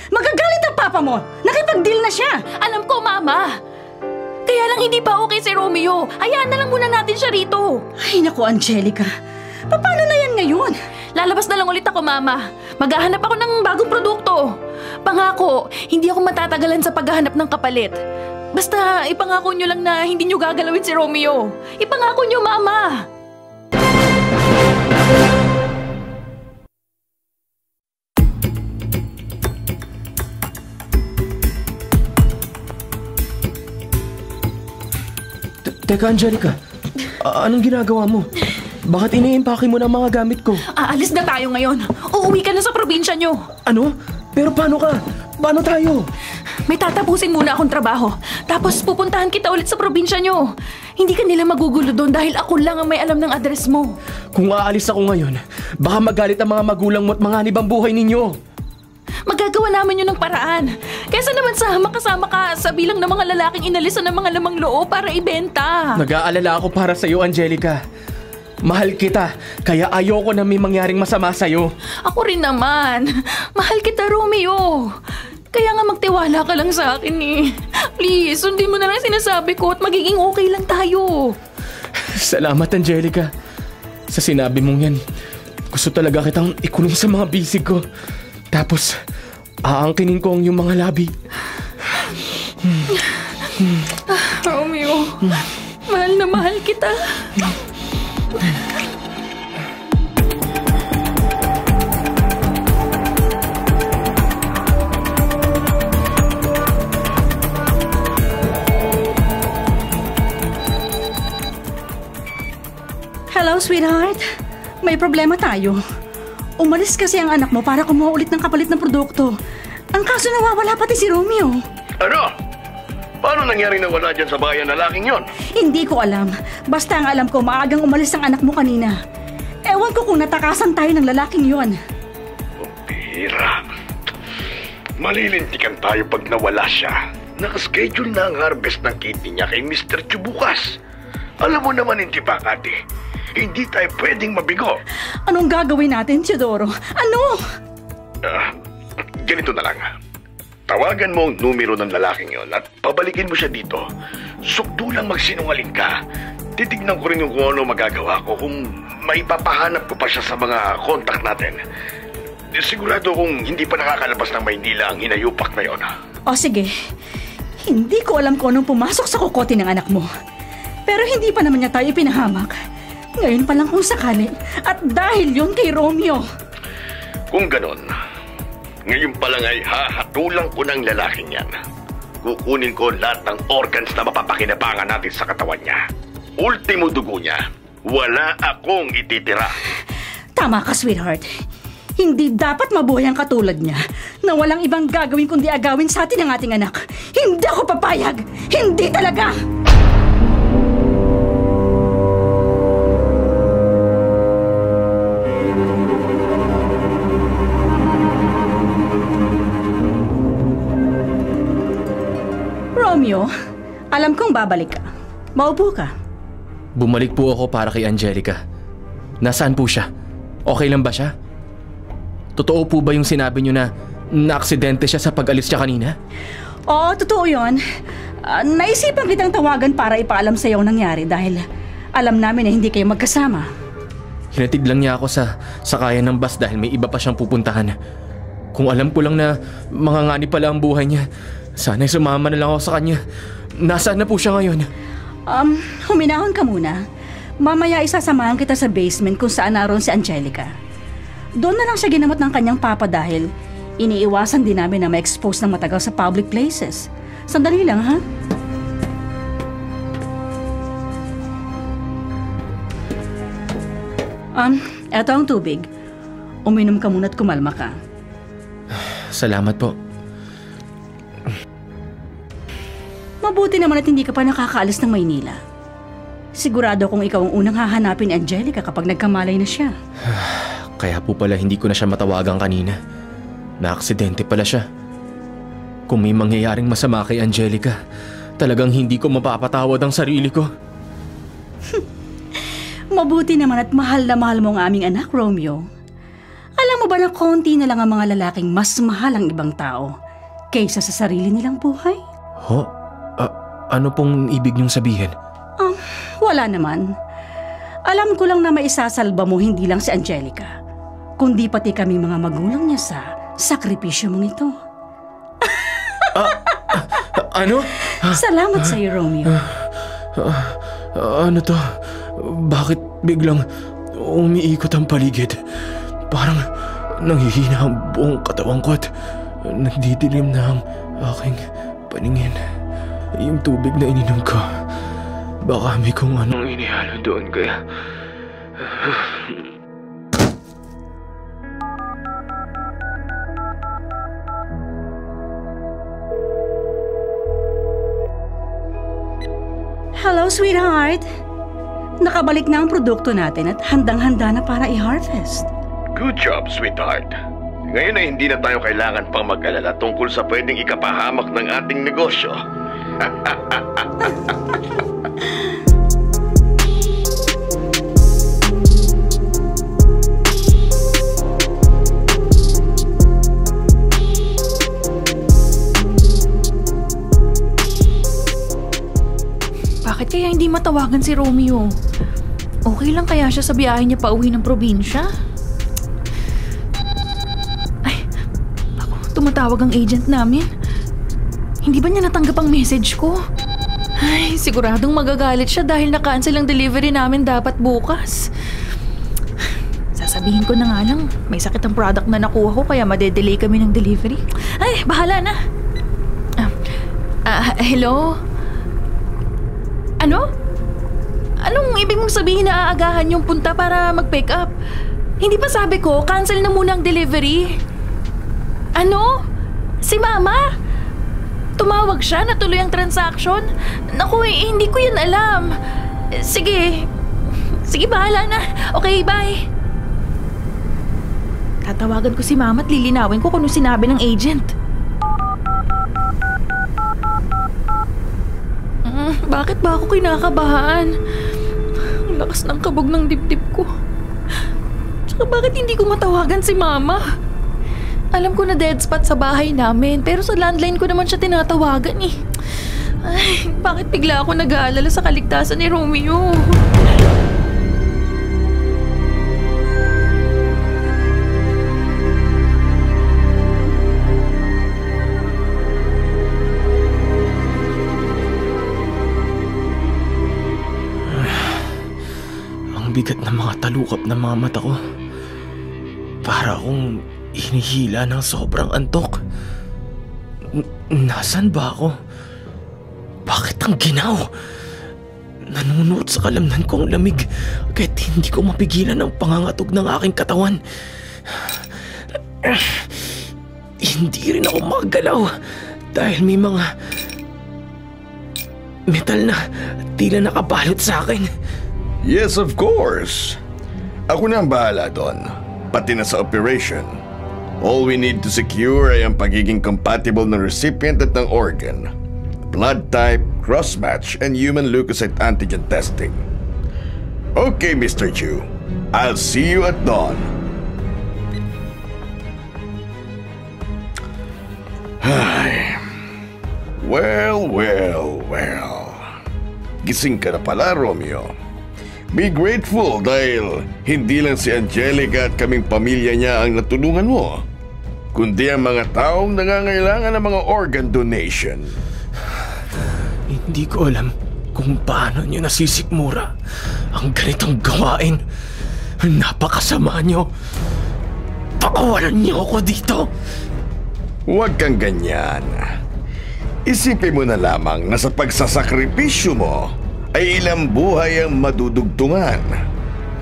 Magagalit ang papa mo! Nakipag-deal na siya! Alam ko, Mama! Kaya lang hindi pa okay si Romeo. Hayaan na lang muna natin siya rito. Ay, naku, Angelica. Paano na yan ngayon? Lalabas na lang ulit ako, Mama. Maghahanap ako ng bagong produkto. Pangako, hindi ako matatagalan sa paghahanap ng kapalit. Basta ipangako nyo lang na hindi nyo gagalawin si Romeo. Ipangako nyo, Mama! Teka, Angelica. Anong ginagawa mo? Bakit iniimpake mo na mga gamit ko? Aalis na tayo ngayon. Uuwi ka na sa probinsya nyo. Ano? Pero paano ka? Paano tayo? May tatapusin muna akong trabaho. Tapos pupuntahan kita ulit sa probinsya nyo. Hindi ka nila magugulo doon dahil ako lang ang may alam ng address mo. Kung aalis ako ngayon, baka magalit ang mga magulang mo at manganib ang buhay ninyo. Magagawa namin yun ng paraan. Kesa naman sa makasama ka sa bilang ng mga lalaking inalisan ng mga lamang loob para ibenta. Nag-aalala ako para sa'yo, Angelica. Mahal kita, kaya ayoko na may mangyaring masama sa'yo. Ako rin naman. Mahal kita, Romeo. Kaya nga magtiwala ka lang sa akin eh. Please, sundin mo na lang sinasabi ko at magiging okay lang tayo. Salamat, Angelica. Sa sinabi mong yan, gusto talaga kitang ikulong sa mga bisig ko. Tapos, aangkinin ko ang iyong mga labi. Romeo, mahal na mahal kita. Hello, sweetheart. May problema tayo. Umalis kasi ang anak mo para kumuha ulit ng kapalit ng produkto. Ang kaso nawawala pati si Romeo. Ano? Paano nangyari na wala dyan sa bayan na lalaking yon? Hindi ko alam. Basta ang alam ko, maagang umalis ang anak mo kanina. Ewan ko kung natakasan tayo ng lalaking yon. Pira. Malilintikan tayo pag nawala siya. Nakaschedule na ang harvest ng kidney niya kay Mr. Chu bukas. Alam mo naman, hindi ba, Kati? Hindi tayo pwedeng mabigo. Anong gagawin natin, Teodoro? Ano? Ganito na lang. Tawagan mo ang numero ng lalaking yon at pabalikin mo siya dito. Sukdo lang magsinungaling ka. Titignan ko rin yung kung ano magagawa ko kung maipapahanap ko pa siya sa mga kontak natin. Sigurado kung hindi pa nakakalabas ng Maynila ang hinayupak na yon. O sige, hindi ko alam kung anong pumasok sa kokote ng anak mo. Pero hindi pa naman niya tayo ipinahamak. Ngayon pa lang kung sakali. At dahil yun kay Romeo. Kung ganon, ngayon pa lang ay hahatulang ko ng lalaking yan. Kukunin ko lahat ng organs na mapapakinabangan natin sa katawan niya. Ultimo dugo niya, wala akong ititira. Tama ka, sweetheart. Hindi dapat mabuhay ang katulad niya na walang ibang gagawin kundi agawin sa atin ang ating anak. Hindi ako papayag! Hindi talaga! Romeo, alam kong babalik ka. Maupo ka. Bumalik po ako para kay Angelica. Nasaan po siya? Okay lang ba siya? Totoo po ba yung sinabi niyo na naaksidente siya sa pag-alis niya kanina? Oo, totoo yun. Naisipan kitang tawagan para ipaalam sa iyo ang nangyari dahil alam namin na hindi kayo magkasama. Hinatid lang niya ako sa sakayan ng bus dahil may iba pa siyang pupuntahan. Kung alam ko lang na mangangani pala ang buhay niya, sana'y sumama na lang ako sa kanya. Nasaan na po siya ngayon? Huminahon ka muna. Mamaya isasamahan kita sa basement kung saan naroon si Angelica. Doon na lang siya ginamot ng kanyang papa dahil iniiwasan din namin na ma-expose ng matagal sa public places. Sandali lang, ha? Eto ang tubig. Uminom ka muna at kumalma ka. Salamat po. Mabuti naman at hindi ka pa nakakaalis ng Maynila. Sigurado kung ikaw ang unang hahanapin ni Angelica kapag nagkamalay na siya. Kaya po pala hindi ko na siya matawagan kanina. Naaksidente pala siya. Kung may mangyayaring masama kay Angelica, talagang hindi ko mapapatawad ang sarili ko. Mabuti naman at mahal na mahal mo ang aming anak, Romeo. Alam mo ba na konti na lang ang mga lalaking mas mahal ang ibang tao kaysa sa sarili nilang buhay? Ho? Ano pong ibig niyong sabihin? Wala naman. Alam ko lang na maisasalba mo hindi lang si Angelica, kundi pati kami mga magulang niya sa sakripisyo mong ito. Ano? Salamat sa iyo, Romeo. Ano to? Bakit biglang umiikot ang paligid? Parang nanghihina ang buong katawan ko at nagdidilim na ang aking paningin. Yung tubig na ininom ko, baka may kung anong inihalo doon kaya... Hello, sweetheart. Nakabalik na ang produkto natin at handang-handa na para i-harvest. Good job, sweetheart. Ngayon ay hindi na tayo kailangan pang mag-alala tungkol sa pwedeng ikapahamak ng ating negosyo. Bakit kaya hindi matawagan si Romeo? Okay lang kaya siya sa biyahe niya pauwi ng probinsya? Ay, ako, tumatawag ang agent namin. Hindi ba niya natanggap ang message ko? Ay, siguradong magagalit siya dahil na-cancel ang delivery namin dapat bukas. Sasabihin ko na nga lang, may sakit ang product na nakuha ko kaya madedelay kami ng delivery. Ay, bahala na. Hello? Ano? Anong ibig mong sabihin na aagahan yung punta para mag-pick up? Hindi ba sabi ko, cancel na muna ang delivery? Ano? Si Mama? Tumawag siya, natuloy ang transaction? Naku, hindi ko yan alam. Sige. Sige, bahala na. Okay, bye. Tatawagan ko si Mama at lilinawin ko kung ano sinabi ng agent. Bakit ba ako kinakabahan? Ang lakas ng kabog ng dibdib ko. Tsaka bakit hindi ko matawagan si Mama? Alam ko na dead spot sa bahay namin, pero sa landline ko naman siya tinatawagan eh. Ay, bakit bigla ako nag-aalala sa kaligtasan ni Romeo? Bigat na mga talukap ng mga mata ko. Para akong hinihila ng sobrang antok. Nasaan ba ako? Bakit ang ginaw? Nanunuot sa kalamnan ko ang lamig kahit hindi ko mapigilan ang pangangatog ng aking katawan. Hindi rin ako makagalaw dahil may mga metal na tila nakabalot sa akin. Yes, of course. Ako na ang bahala doon, pati na sa operation. All we need to secure ay ang pagiging compatible ng recipient at ng organ, blood type, cross-match, and human leukocyte antigen testing. Okay, Mr. Chu. I'll see you at dawn. Ay. Well. Gising ka na pala, Romeo. Be grateful dahil hindi lang si Angelica at kaming pamilya niya ang natulungan mo, kundi ang mga taong nangangailangan ng mga organ donation. Hindi ko alam kung paano niyo nasisikmura ang ganitong gawain. Napakasama niyo. Pakawalan niyo ako dito. Huwag kang ganyan. Isipin mo na lamang na sa pagsasakripisyo mo ay ilang buhay ang madudugtungan.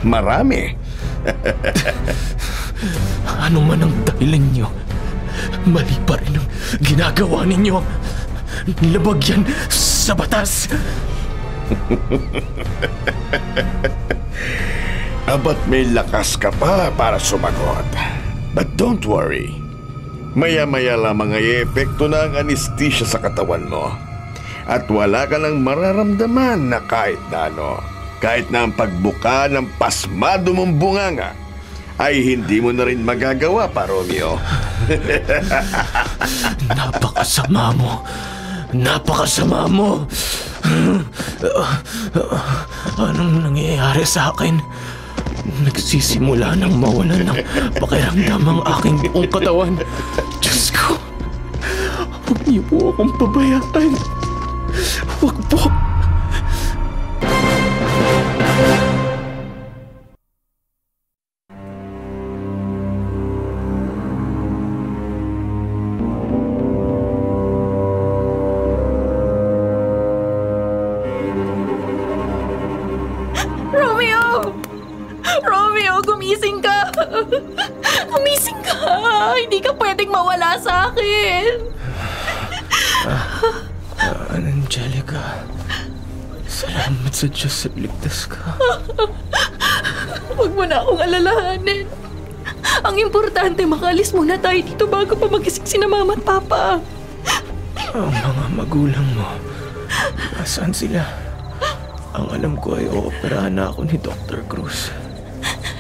Marami. Ano man ang dahilan niyo, mali pa rin ang ginagawa ninyo. Labag yan sa batas. Abat may lakas ka pa para sumagot. But don't worry. Maya-maya lamang ay epekto na ang anesthesia sa katawan mo. At wala ka nang mararamdaman na kahit na ano. Kahit na ang pagbuka ng pasmado mong bunganga ay hindi mo na rin magagawa pa, Romeo. Napakasama mo. Napakasama mo. Anong nangyayari sa akin? Nagsisimula nang mawalan ng pakiramdam ang aking buong katawan. Diyos ko, huwag niyo po akong pabayaan. Huwag po. Romeo, gumising ka! Gumising ka! Hindi ka pwedeng mawala sa akin! Angelica, Salamat sa Diyos at ligtas ka. Huwag mo na akong alalahanin. Ang importante, makaalis muna tayo dito bago pa magising si na mama at papa. Ang mga magulang mo, nasaan sila? Ang alam ko ay ooperahan na ako ni Dr. Cruz.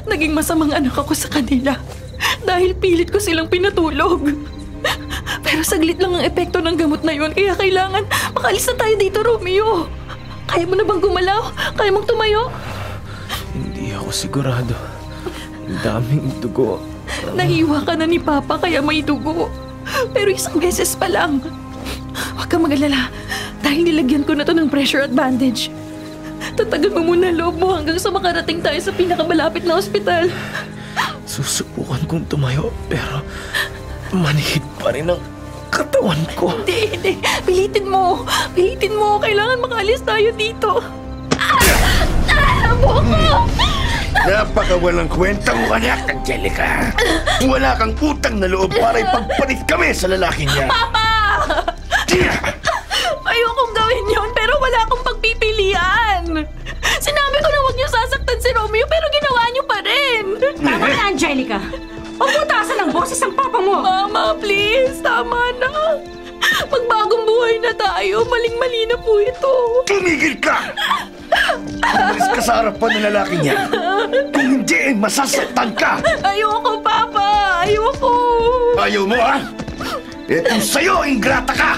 Naging masamang anak ako sa kanila dahil pilit ko silang pinatulog. Pero saglit lang ang epekto ng gamot na yun, kaya kailangan makaalis na tayo dito, Romeo. Kaya mo na bang gumalaw? Kaya mong tumayo? Hindi ako sigurado. Ang daming dugo. Nahiwa ka na ni Papa kaya may dugo. Pero isang beses pa lang. Huwag kang mag-alala dahil nilagyan ko na to ng pressure at bandage. Tatagan mo muna loob mo hanggang sa makarating tayo sa pinakamalapit na ospital. Susubukan kong tumayo pero manihid pa rin ang katawan ko. Hindi. Pilitin mo. Kailangan makaalis tayo dito. Buko! Napakawalang kwenta mo, anak, Angelica. Wala kang utang na loob para ipagpalit kami sa lalaki niya. Papa! Ayokong gawin yun, pero wala akong pagpipilian. Sinabi ko na huwag niyo sasaktan si Romeo, pero ginawa niyo pa rin. Tama na, Angelica. Huwag mo taasan ang boses ang papa mo. Mama, please. Tama na. Magbagong buhay na tayo. Maling-mali na po ito. Tumigil ka! Umalis ka sa harapan ng lalaki niya. Kung hindi, masasaktan ka. Ayoko, Papa. Ayoko. Ayaw mo, ha? Eto sa'yo, ingrata ka!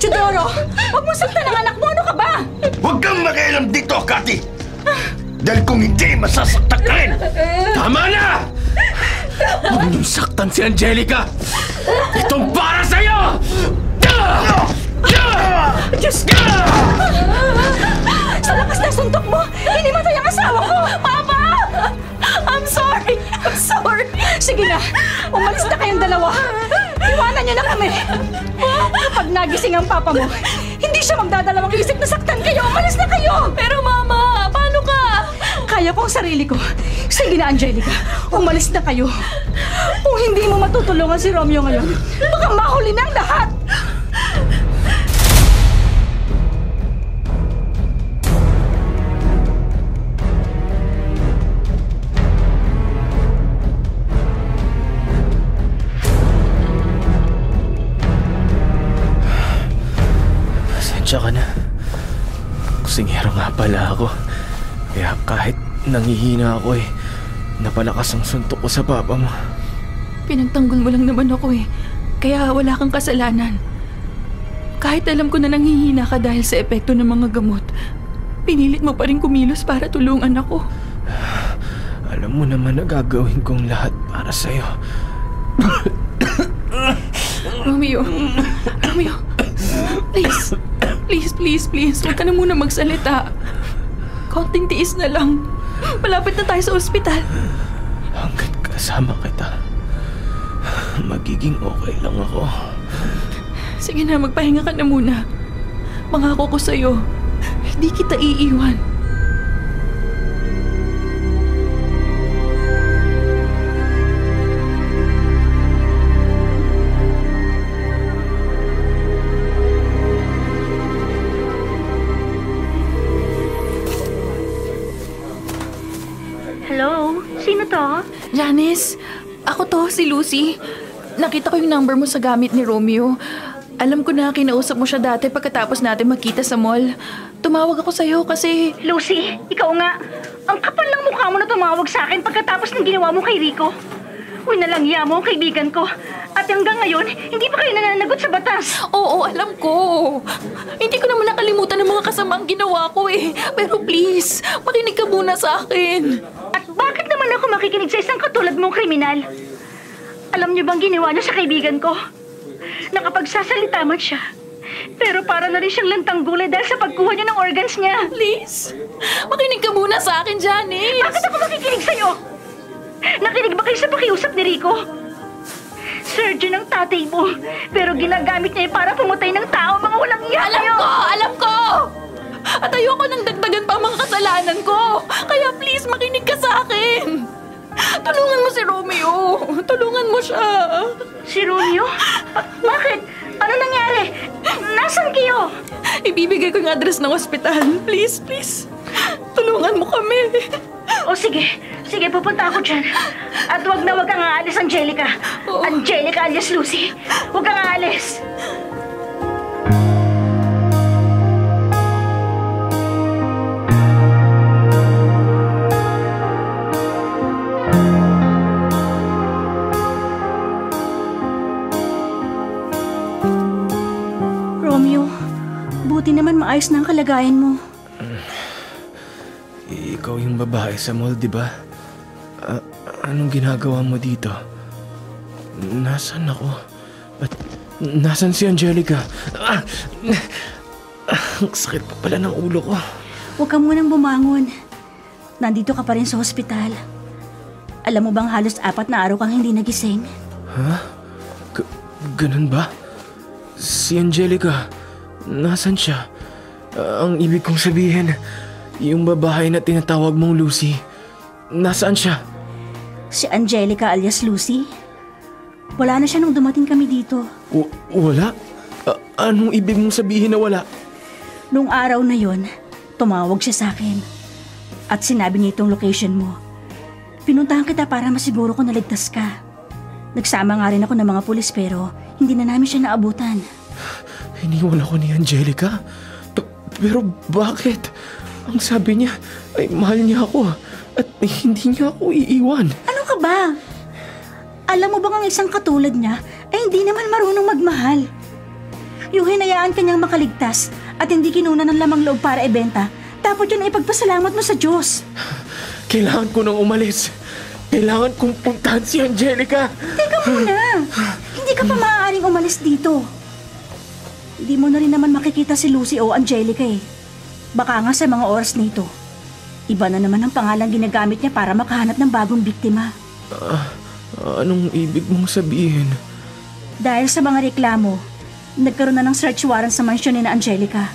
Chidoro, huwag mo saktan ang anak mo. Ano ka ba? Huwag kang makialam dito, Kati! Dahil kung hindi, masasaktan ka rin! Tama na! Huwag niyong saktan si Angelica! Itong para sa'yo! Diyos ka! Sa lakas na suntok mo, hinimatay ang asawa ko! Papa! I'm sorry. Sige na, umalis na kayong dalawa. Iwanan niyo na kami. Pag nagising ang papa mo, hindi siya magdadalawang isip na saktan kayo. Umalis na kayo! Pero Mama, paano ka? Kaya ko ang sarili ko. Sige na, Angelica. Umalis na kayo. Kung hindi mo matutulungan si Romeo ngayon, baka mahuli na ang lahat. Pasensya ka na. Kusingero nga pala ako. Kaya kahit nangihina ako napalakas ang suntok ko sa papa mo. Pinagtanggol mo lang naman ako Kaya wala kang kasalanan. Kahit alam ko na nanghihina ka dahil sa epekto ng mga gamot, pinilit mo pa rin kumilos para tulungan ako. Alam mo naman na gagawin kong lahat para sa'yo. Romeo. Please. Huwag ka na muna magsalita. Konting tiis na lang. Malapit na tayo sa ospital. Hanggat kasama kita, magiging okay lang ako. Sige na, magpahinga ka na muna. Mangako ko sa'yo, hindi kita iiwan. Hello? Sino to? Janice, ako to, si Lucy. Nakita ko yung number mo sa gamit ni Romeo. Alam ko na kinausap mo siya dati pagkatapos natin magkita sa mall. Tumawag ako sa'yo kasi... Lucy, ikaw nga. Ang kapal ng mukha mo na tumawag sa akin pagkatapos ng ginawa mo kay Rico. Uy, nalangya mo ang kaibigan ko. At hanggang ngayon, hindi pa kayo nananagot sa batas. Oo, alam ko. Hindi ko naman nakalimutan ng mga kasamang ginawa ko Pero please, makinig ka muna sa akin. At bakit naman ako makikinig sa isang katulad mong kriminal? Alam niyo bang ginawa niya sa kaibigan ko? Nakapagsasalita man siya. Pero para na rin siyang lantang gulay dahil sa pagkuha niya ng organs niya. Please, makinig ka muna sa akin, Janice. Bakit ako makikinig sa'yo? Nakinig ba kayo sa pakiusap ni Rico? Surgeon ang tatay mo, pero ginagamit niya para pumatay ng tao, mga walang iya kayo. Alam ko! At ayoko nang dagdagan pa ang mga kasalanan ko. Kaya please, makinig ka sa akin. Tulungan mo si Romeo. Tulungan mo siya. Si Romeo? Bakit? Ano nangyari? Nasaan kayo? Ibibigay ko yung address ng ospital. Please, please. Tulungan mo kami. O sige, pupunta ako dyan. At wag kang aalis, Angelica. Angelica alias Lucy. Wag kang aalis. Romeo, buti naman maayos na ang kalagayan mo. Ikaw yung babae sa mall, di ba? Anong ginagawa mo dito? Nasaan ako? At nasaan si Angelica? Ang sakit pa pala ng ulo ko. Huwag ka munang bumangon. Nandito ka pa rin sa ospital. Alam mo bang halos 4 na araw kang hindi nagising? Ha? Ganun ba? Si Angelica, nasaan siya? Ang ibig kong sabihin, yung babae na tinatawag mong Lucy, nasaan siya? Si Angelica alias Lucy? Wala na siya nung dumating kami dito. Wala? Anong ibig mong sabihin na wala? Nung araw na yon, tumawag siya sa akin. At sinabi niya itong location mo. Pinuntahan kita para masiguro ko naligtas ka. Nagsama nga rin ako ng mga pulis pero hindi na namin siya naabutan. Iniwan ako ni Angelica? Pero bakit? Ang sabi niya ay mahal niya ako at hindi niya ako iiwan. Ano ka ba? Alam mo bang ang isang katulad niya ay hindi naman marunong magmahal? Yung hinayaan kanyang makaligtas at hindi kinuna ng lamang loob para ibenta, dapat yun ay ipagpasalamat mo sa Diyos. Kailangan ko nang umalis. Kailangan kong puntahan si Angelica. Teka muna. Hindi ka pa maaaring umalis dito. Hindi mo na rin naman makikita si Lucy o Angelica eh. Baka nga sa mga oras na ito, iba na naman ang pangalang ginagamit niya para makahanap ng bagong biktima. Anong ibig mong sabihin? Dahil sa mga reklamo, nagkaroon na ng search warrant sa mansyon ni na Angelica.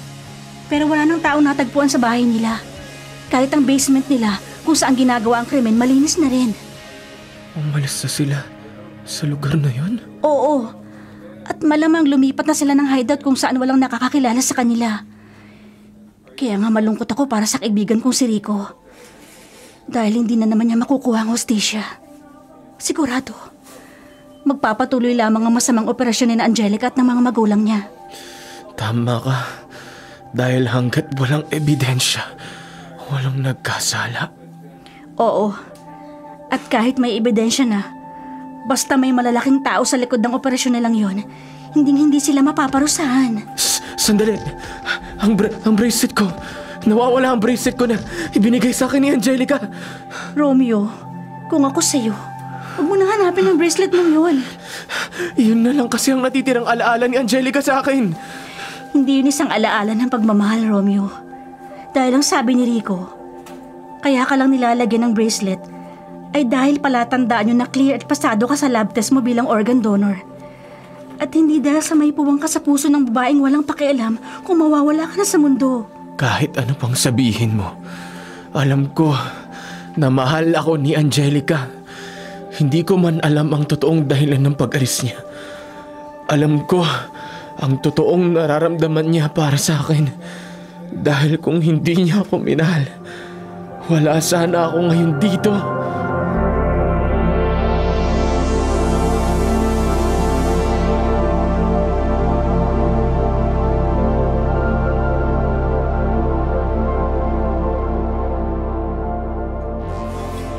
Pero wala nang taong natagpuan sa bahay nila. Kahit ang basement nila kung saan ginagawa ang krimen, malinis na rin. Umalis na sila sa lugar na yon? Oo. At malamang lumipat na sila ng hideout kung saan walang nakakakilala sa kanila. Kaya nga malungkot ako para sa kaibigan kong si Rico. Dahil hindi na naman niya makukuha ang hostisya. Sigurado, magpapatuloy lamang ang masamang operasyon ni na Angelica at ng mga magulang niya. Tama ka. Dahil hanggat walang ebidensya, walang nagkasala. Oo. At kahit may ebidensya na, basta may malalaking tao sa likod ng operasyon nilang yon, hindi sila mapaparusahan. Sandali. Ang bracelet ko. Nawawala ang bracelet ko na ibinigay sa akin ni Angelica. Romeo, kung ako sa'yo, huwag mo na hanapin ang bracelet mong yun. Yun na lang kasi ang natitirang alaala ni Angelica sa akin. Hindi yun isang alaala ng pagmamahal, Romeo. Dahil ang sabi ni Rico, kaya ka lang nilalagyan ng bracelet ay dahil palatandaan nyo na clear at pasado ka sa lab test mo bilang organ donor. At hindi dahil sa may puwang ka sa puso ng babaeng walang pakialam kung mawawala ka na sa mundo. Kahit ano pang sabihin mo, alam ko na mahal ako ni Angelica. Hindi ko man alam ang totoong dahilan ng pag-alis niya. Alam ko ang totoong nararamdaman niya para sa akin. Dahil kung hindi niya ako minahal, wala sana ako ngayon dito.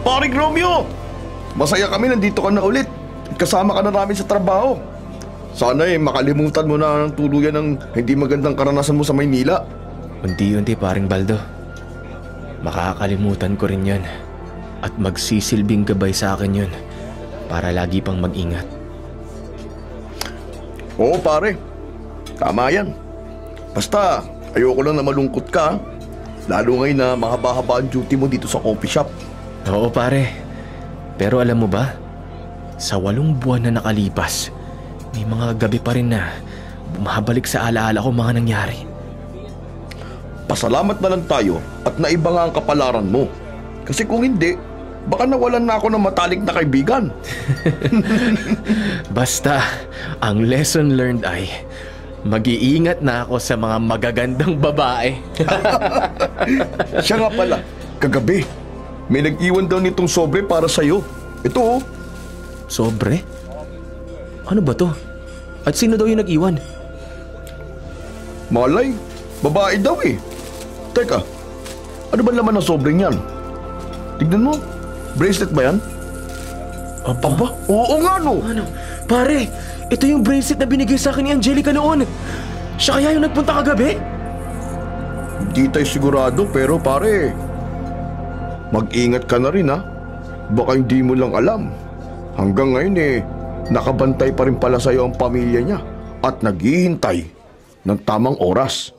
Paring Romeo! Masaya kami nandito ka na ulit. Kasama ka na namin sa trabaho. Sana makalimutan mo na ng tuluyan ng hindi magandang karanasan mo sa Maynila. Unti-unti paring Baldo. Makakalimutan ko rin yun. At magsisilbing gabay sa akin yun. Para lagi pang mag-ingat. Oo pare, tama yan. Basta ayoko lang na malungkot ka. Lalo ngayon na mahaba-haba ang duty mo dito sa coffee shop. Oo pare, pero alam mo ba, sa 8 buwan na nakalipas, may mga gabi pa rin na bumabalik sa alaala ko mga nangyari. Pasalamat na lang tayo at naiba nga ang kapalaran mo. Kasi kung hindi, baka nawalan na ako ng matalik na kaibigan. Basta, ang lesson learned ay, Mag-iingat na ako sa mga magagandang babae. Siya nga pala, kagabi, may nag-iwan daw nitong sobre para sa'yo. Ito oh. Sobre? Ano ba to? At sino daw yung nag-iwan? Malay, babae daw eh. Teka, ano ba laman ng sobreng yan? Tignan mo, bracelet ba yan? Aba, oo nga no. Ano? Pare, ito yung bracelet na binigay sa akin ni Angelica noon. Siya kaya yung nagpunta kagabi? Hindi tayo sigurado pero pare, mag-ingat ka na rin ha. Baka hindi mo lang alam. Hanggang ngayon nakabantay pa rin pala sa'yo ang pamilya niya at naghihintay ng tamang oras.